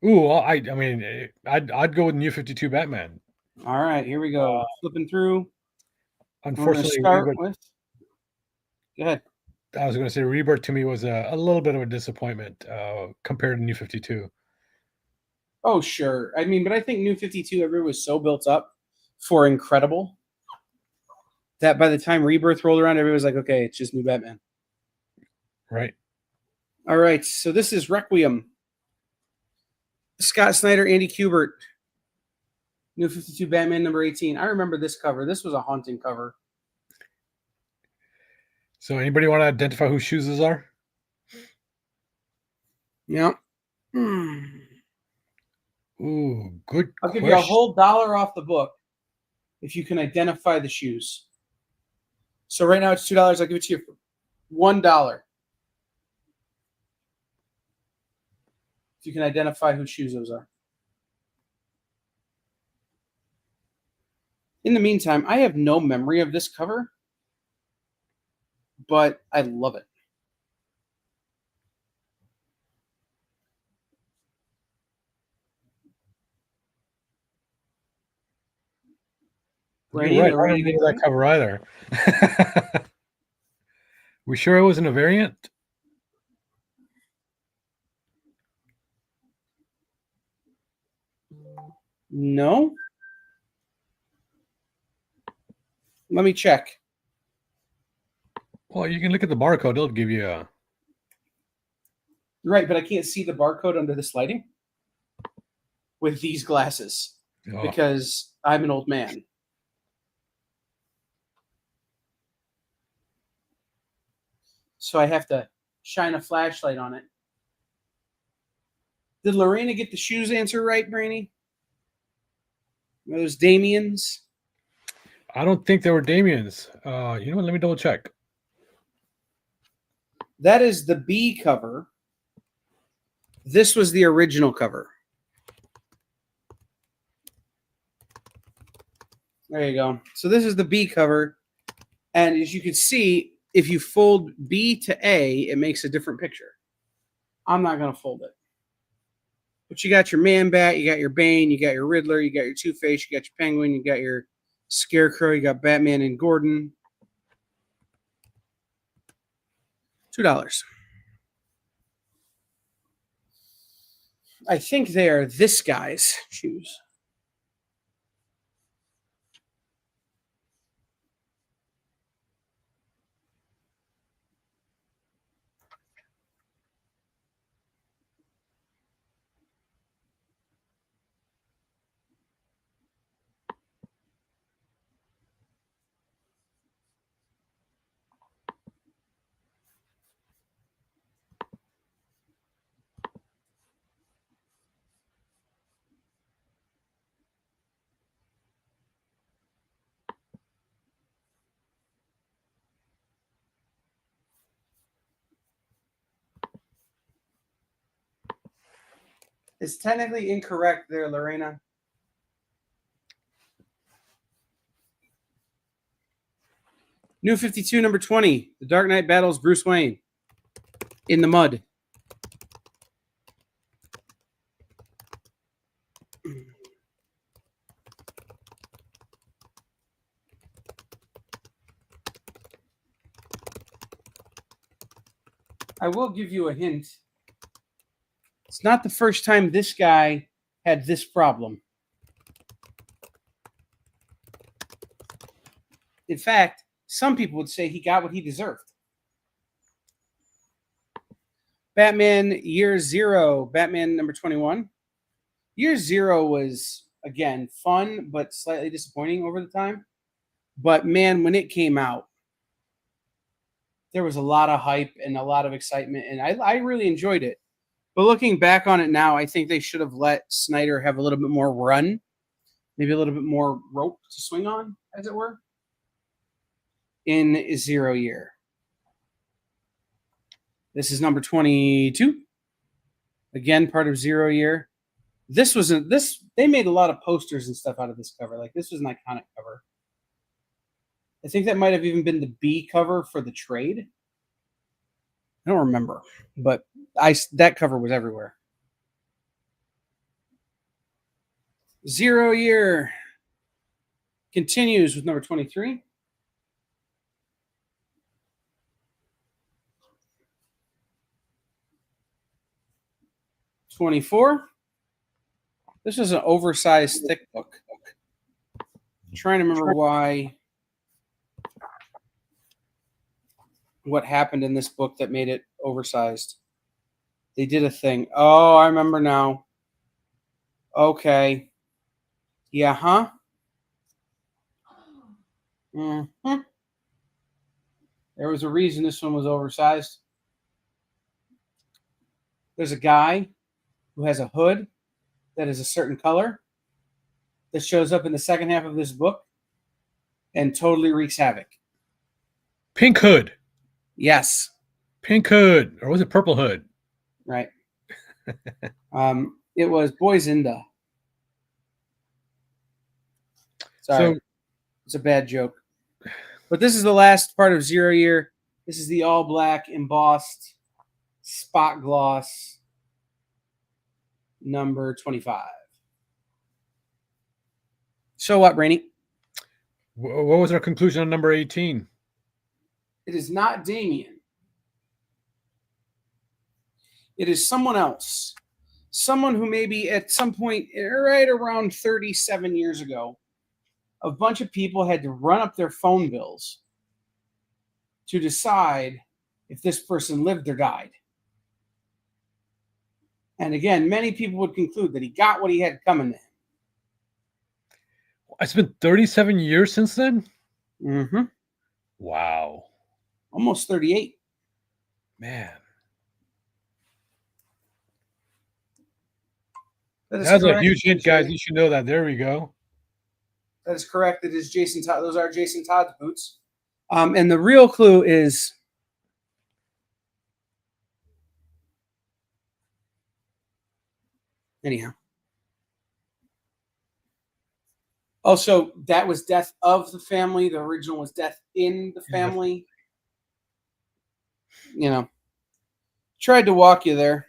Ooh, well, I mean, I'd go with New 52 Batman. All right, here we go. Flipping through. We're going to Unfortunately, start with. Go ahead. I was going to say Rebirth to me was a little bit of a disappointment compared to New 52. Oh, sure. I mean, but I think New 52, everyone was so built up for Incredible that by the time Rebirth rolled around, everybody was like, okay, it's just new Batman. Right. All right, so this is Requiem. Scott Snyder, Andy Kubert. New 52 Batman number 18. I remember this cover. This was a haunting cover. So anybody want to identify whose shoes those are? Yeah. Ooh, good I'll question. give you a whole $1 off the book if you can identify the shoes. So right now it's $2. I'll give it to you for $1. If you can identify whose shoes those are. In the meantime, I have no memory of this cover, but I love it. You're Rainy, right. they're I ready don't to get know that going? cover either. We sure it wasn't a variant? No. Let me check. Well, you can look at the barcode. It'll give you a. Right, but I can't see the barcode under this lighting with these glasses Oh, because I'm an old man. So I have to shine a flashlight on it. Did Lorena get the shoes answer right, Brainy? Are those Damien's? I don't think they were Damien's. You know what? Let me double check. That is the B cover. This was the original cover. There you go. So this is the B cover. And as you can see, if you fold B to A, it makes a different picture. I'm not going to fold it. But you got your Man-Bat, you got your Bane, you got your Riddler, you got your Two-Face, you got your Penguin, you got your Scarecrow, you got Batman and Gordon. $2. I think they are this guy's shoes. It's technically incorrect there, Lorena. New 52, number 20. The Dark Knight battles Bruce Wayne in the mud. I will give you a hint. It's not the first time this guy had this problem. In fact, some people would say he got what he deserved. Batman Year Zero, Batman number 21. Year Zero was, again, fun, but slightly disappointing over the time. But man, when it came out, there was a lot of hype and a lot of excitement, and I really enjoyed it. But looking back on it now, I think they should have let Snyder have a little bit more run, maybe a little bit more rope to swing on, as it were, in Zero Year. This is number 22. Again, part of Zero Year. This was they made a lot of posters and stuff out of this cover. Like, this was an iconic cover. I think that might have even been the B cover for the trade. I don't remember, but that cover was everywhere. Zero Year continues with number 23. $24. This is an oversized thick book. I'm trying to remember what happened in this book that made it oversized. They did a thing. Oh, I remember now. Okay. Yeah, huh? Mm-hmm. There was a reason this one was oversized. There's a guy who has a hood that is a certain color that shows up in the second half of this book and totally wreaks havoc. Pink Hood. Yes. Pink Hood. Or was it Purple Hood? Right. It was Boyzinda. Sorry. So, it's a bad joke. But this is the last part of Zero Year. This is the all black embossed spot gloss number 25. So what, Brainy? What was our conclusion on number 18? It is not Damien. It is someone else. Someone who maybe at some point, right around 37 years ago, a bunch of people had to run up their phone bills to decide if this person lived or died. And again, many people would conclude that he got what he had coming to him. It's been 37 years since then? Mm-hmm. Wow. Almost 38. Man. That's a huge hint, guys. You should know that. There we go. That is correct. It is Jason Todd. Those are Jason Todd's boots. And the real clue is Anyhow. Also, that was Death of the Family. The original was Death in the Family. You know, tried to walk you there.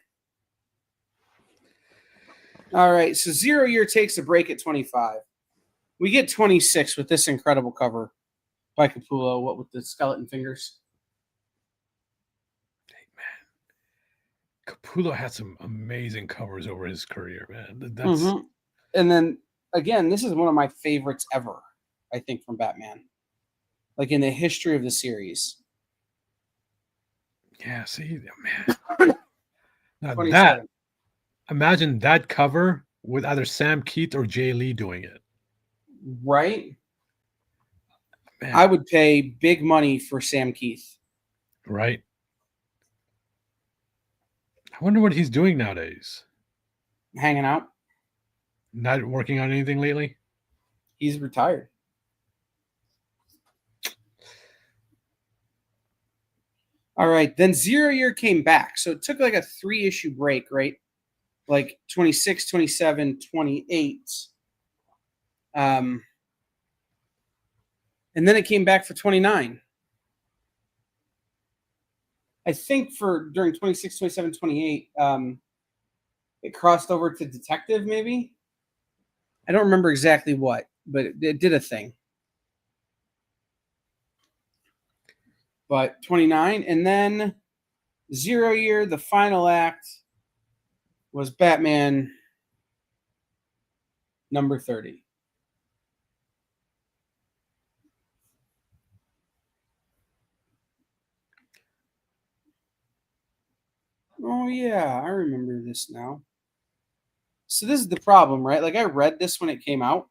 All right, so 0 Year takes a break at 25. We get 26 with this incredible cover by Capullo. What with the skeleton fingers? Capullo had some amazing covers over his career, man. That's Mm-hmm. And then again, this is one of my favorites ever. I think from Batman, like in the history of the series. yeah. See, man. Now 27. imagine that cover with either Sam Keith or Jay Lee doing it. Right? Man, I would pay big money for Sam Keith. right? I wonder what he's doing nowadays. Hanging out. Not working on anything lately? He's retired. All right. Then 0 Year came back. So it took like a 3-issue break, right? Like 26, 27, 28. And then it came back for 29. I think for during 26, 27, 28, it crossed over to Detective, maybe. I don't remember exactly what, but it did a thing. But 29, and then 0 Year, the final act was Batman number 30. Oh, yeah, I remember this now. So this is the problem, right? Like, I read this when it came out.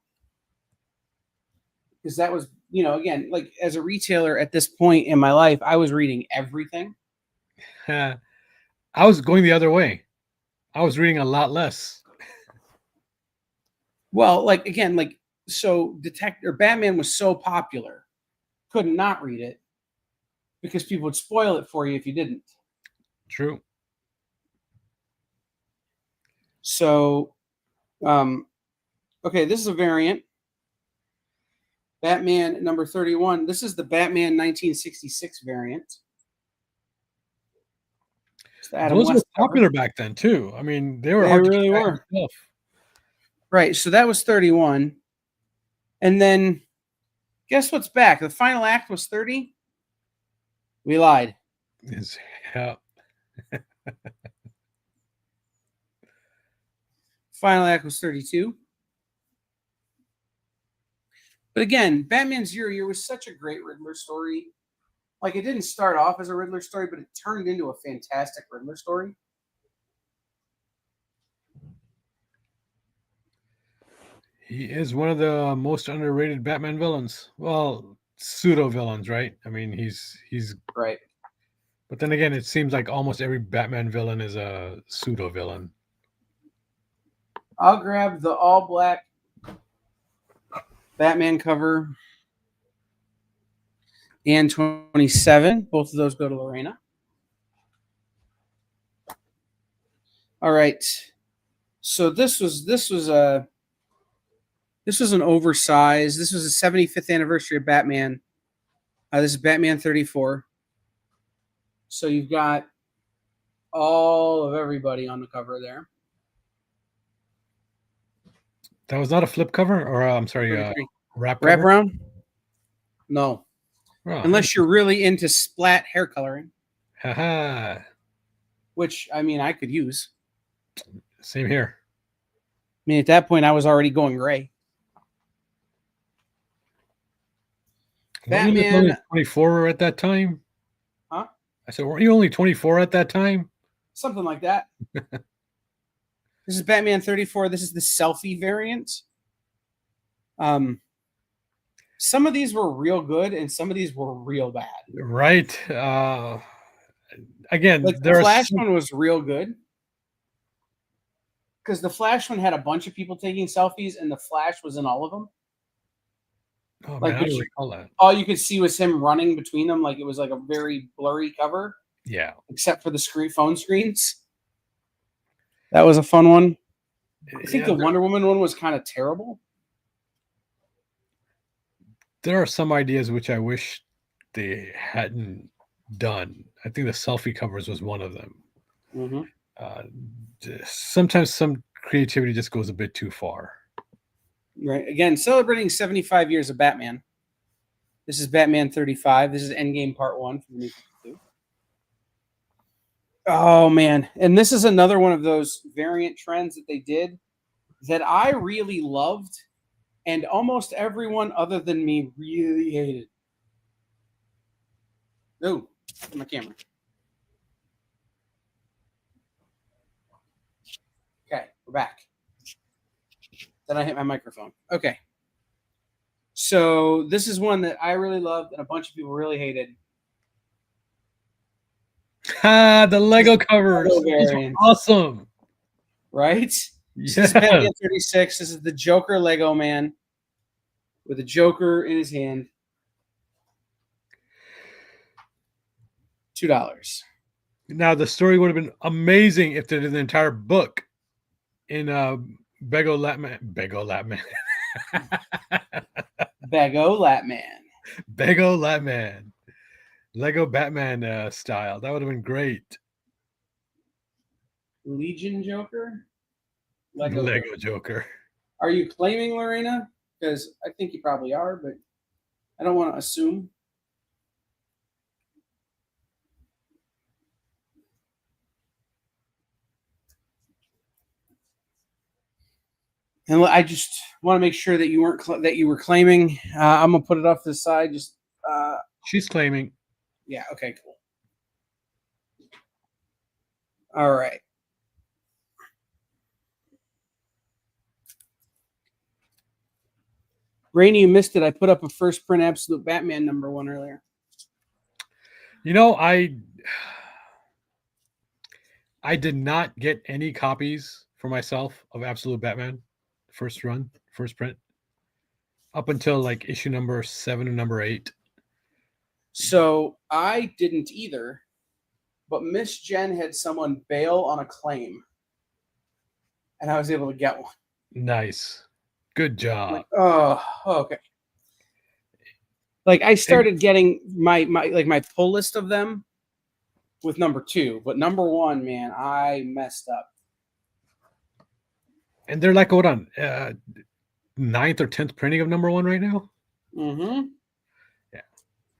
Because that was, again, like as a retailer at this point in my life, I was reading everything. I was going the other way. I was reading a lot less. Well, like, again, like, so Batman was so popular, could not read it because people would spoil it for you if you didn't. True. So, okay, this is a variant. Batman number 31. This is the Batman 1966 variant. Those were popular back then too. I mean, they were They hard really to were. Right. So that was 31. And then guess what's back? The final act was 30. We lied. Yeah. Final act was 32. But again, Batman 0 Year was such a great Riddler story. Like, it didn't start off as a Riddler story, but it turned into a fantastic Riddler story. He is one of the most underrated Batman villains. Well, pseudo villains, right? I mean, he's right. But then again, it seems like almost every Batman villain is a pseudo villain. I'll grab the all black Batman cover and 27. Both of those go to Lorena. All right. So this was an oversized. This was the 75th anniversary of Batman. This is Batman 34. So you've got all of everybody on the cover there. That was not a flip cover, or I'm sorry, wrap around? No. Oh, unless you're really into splat hair coloring. Haha. Which, I mean, I could use. Same here. I mean, at that point, I was already going gray. Batman. Weren't you only 24 at that time? Huh? I said, weren't you only 24 at that time? Something like that. This is Batman 34. This is the selfie variant. Some of these were real good, and some of these were real bad. Right. Again, like the Flash one was real good. Because the Flash one had a bunch of people taking selfies, and the Flash was in all of them. Oh, like, man, I don't recall that. All you could see was him running between them, like it was like a very blurry cover. Yeah. Except for the phone screens. That was a fun one. I think Yeah, the Wonder Woman one was kind of terrible. there are some ideas which I wish they hadn't done. I think the selfie covers was one of them. Mm-hmm. Sometimes some creativity just goes a bit too far. Right. Again, celebrating 75 years of Batman. This is Batman 35. This is Endgame Part 1 from the New 52. Oh, man. And this is another one of those variant trends that they did that I really loved, and almost everyone other than me really hated. Oh, my camera. Okay, we're back. Then I hit my microphone. Okay. So this is one that I really loved and a bunch of people really hated. The Lego covers. Those are awesome. Right? Yes. This is Batman 36. This is the Joker Lego man with a Joker in his hand. $2. Now the story would have been amazing if they did an entire book in Bego Latman. Bego Latman. Bego Latman. Lego Batman style. That would have been great. Legion Joker? Lego Joker. Are you claiming, Lorena? Because I think you probably are, but I don't want to assume. And I just want to make sure that you weren't that you were claiming. I'm gonna put it off to the side. Just she's claiming. Yeah. Okay. Cool. All right. Rainy, you missed it. I put up a first print Absolute Batman #1 earlier. You know, I did not get any copies for myself of Absolute Batman first print, up until like issue number 7 and number 8. So I didn't either, but Miss Jen had someone bail on a claim, and I was able to get one. Nice, good job. Like, oh, okay. Like I started getting my pull list of them with #2, but #1, man, I messed up. And they're like, hold on, 9th or 10th printing of #1 right now. Mm-hmm. Yeah.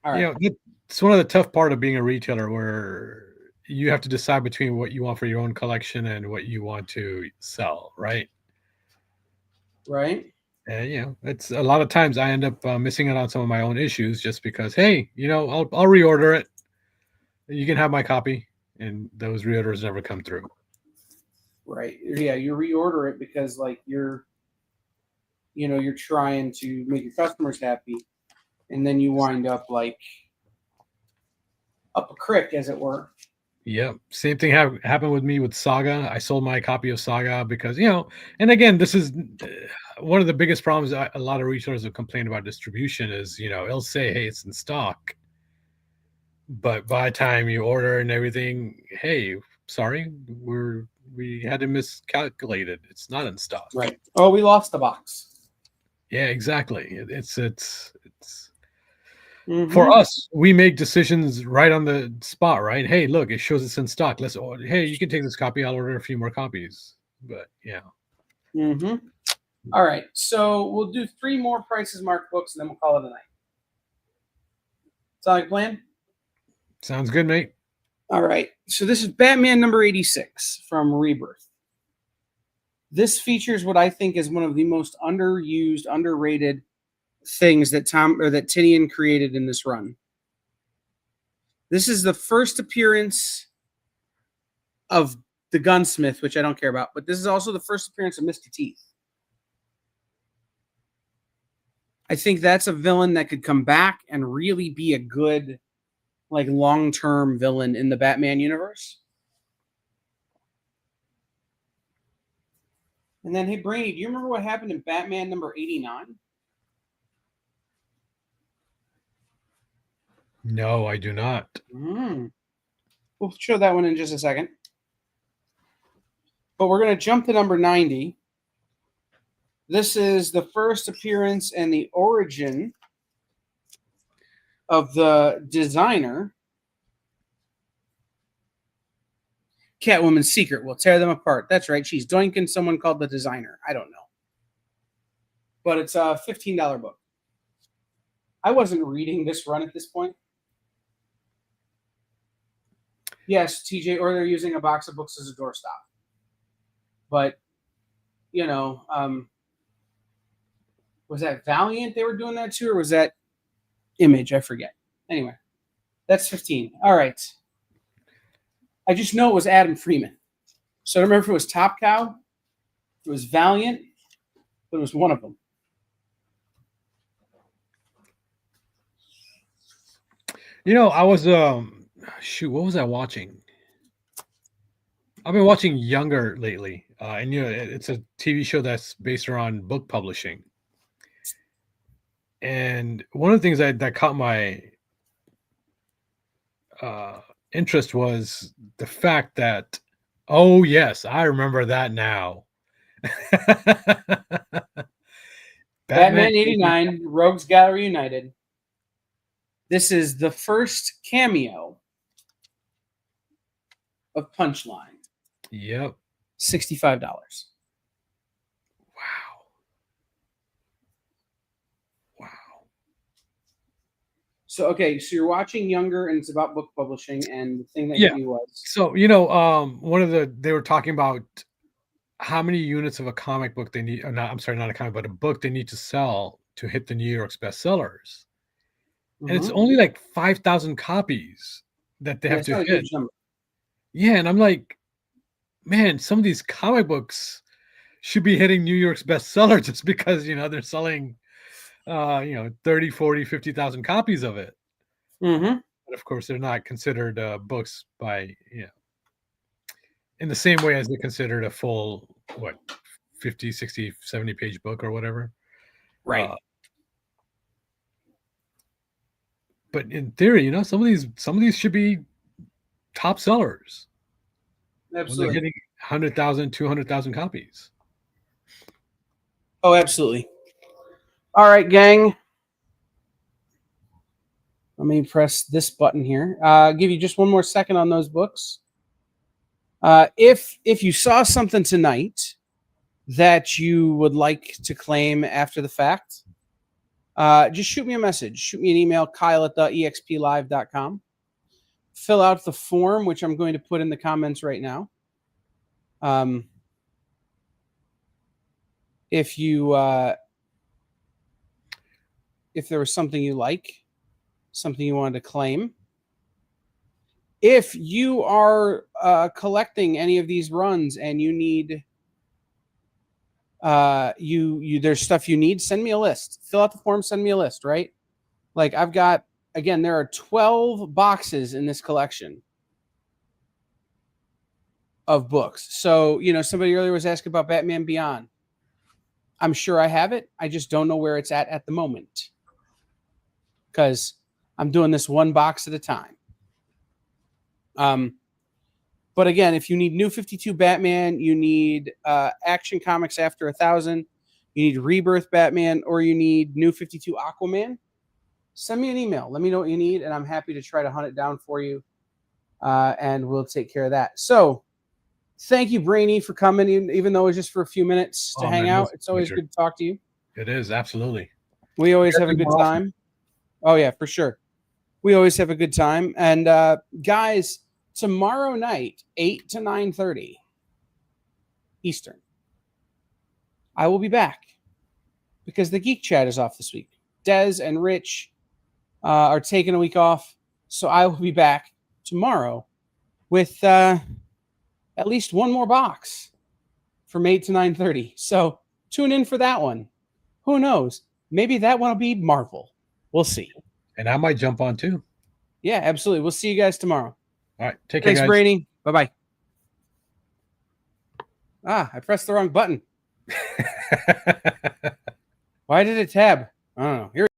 All right. You know, it's one of the tough part of being a retailer where you have to decide between what you want for your own collection and what you want to sell, right? Right. And you know, it's a lot of times I end up missing out on some of my own issues just because, hey, you know, I'll reorder it. You can have my copy, and those reorders never come through. Right. Yeah, you reorder it because like you're trying to make your customers happy, and then you wind up like up a creek, as it were. Yep. Same thing happened with me with Saga. I sold my copy of Saga because, you know, and again, this is one of the biggest problems a lot of retailers have complained about distribution is, you know, it'll say, hey, it's in stock. But by the time you order and everything, hey, sorry, we had to miscalculate it. It's not in stock. Right. Oh, we lost the box. Yeah, exactly. It's mm-hmm. For us, we make decisions right on the spot, right? Hey, look, it shows it's in stock. Let's order. Hey, you can take this copy. I'll order a few more copies. But yeah. Mm-hmm. All right. So we'll do 3 more Prices Mark books, and then we'll call it a night. Sound like a plan? Sounds good, mate. All right. So this is Batman #86 from Rebirth. This features what I think is one of the most underused, underrated things that Tinian created in this run. This is the first appearance of the Gunsmith, which I don't care about, but this is also the first appearance of Mr. Teeth. I think that's a villain that could come back and really be a good, like, long-term villain in the Batman universe. And then, hey, Brainy, do you remember what happened in Batman #89? No, I do not. We'll show that one in just a second. But we're going to jump to #90. This is the first appearance and the origin of the designer. Catwoman's secret will tear them apart. That's right. She's doinking someone called the designer. I don't know. But it's a $15 book. I wasn't reading this run at this point. Yes, TJ, or they're using a box of books as a doorstop. But, you know, was that Valiant they were doing that to, or was that Image? I forget. Anyway, that's 15. All right. I just know it was Adam Freeman. So I don't remember if it was Top Cow, it was Valiant, but it was one of them. You know, I was what was I watching? I've been watching Younger lately, and you know, it's a TV show that's based around book publishing. And one of the things that caught my interest was the fact that, oh yes, I remember that now. Batman 89, Rogues Gallery United. This is the first cameo of Punchline. Yep. $65. Wow. Wow. So okay, so you're watching Younger, and it's about book publishing, and the thing that hit you was So you know, they were talking about how many units of a comic book they need. Not, I'm sorry, not a comic, but a book they need to sell to hit the New York's bestsellers, and it's only like 5,000 copies that they have to hit. Yeah, and I'm like, man, some of these comic books should be hitting New York's bestseller just because, you know, they're selling, 30, 40, 50,000 copies of it. Mm-hmm. But of course, they're not considered books by, in the same way as they considered a full, 50, 60, 70 page book or whatever. Right. But in theory, you know, some of these should be top sellers. Absolutely. When they're hitting 100,000, 200,000 copies. Oh, absolutely. All right, gang. Let me press this button here. Give you just one more second on those books. If you saw something tonight that you would like to claim after the fact, just shoot me a message. Shoot me an email, kyle@theexplive.com. Fill out the form, which I'm going to put in the comments right now. If there was something you like, something you wanted to claim. If you are collecting any of these runs and you need there's stuff you need, send me a list. Fill out the form, send me a list, right? Like I've got, again, there are 12 boxes in this collection of books. So, you know, somebody earlier was asking about Batman Beyond. I'm sure I have it. I just don't know where it's at the moment, because I'm doing this one box at a time. But again, if you need New 52 Batman, you need Action Comics After 1,000, you need Rebirth Batman, or you need New 52 Aquaman, send me an email. Let me know what you need, and I'm happy to try to hunt it down for you, and we'll take care of that. So thank you, Brainy, for coming, even though it was just for a few minutes to hang out. It's always good to talk to you. It is, absolutely. We always have a good time. Oh, yeah, for sure. We always have a good time. And guys, tomorrow night, 8 to 9:30 Eastern, I will be back because the Geek Chat is off this week. Dez and Rich are taking a week off, so I will be back tomorrow with at least one more box from 8 to 9:30. So tune in for that one. Who knows? Maybe that one will be Marvel. We'll see. And I might jump on too. Yeah, absolutely. We'll see you guys tomorrow. All right. Take care, Thanks, guys. Brady. Bye-bye. I pressed the wrong button. Why did it tab? I don't know. Here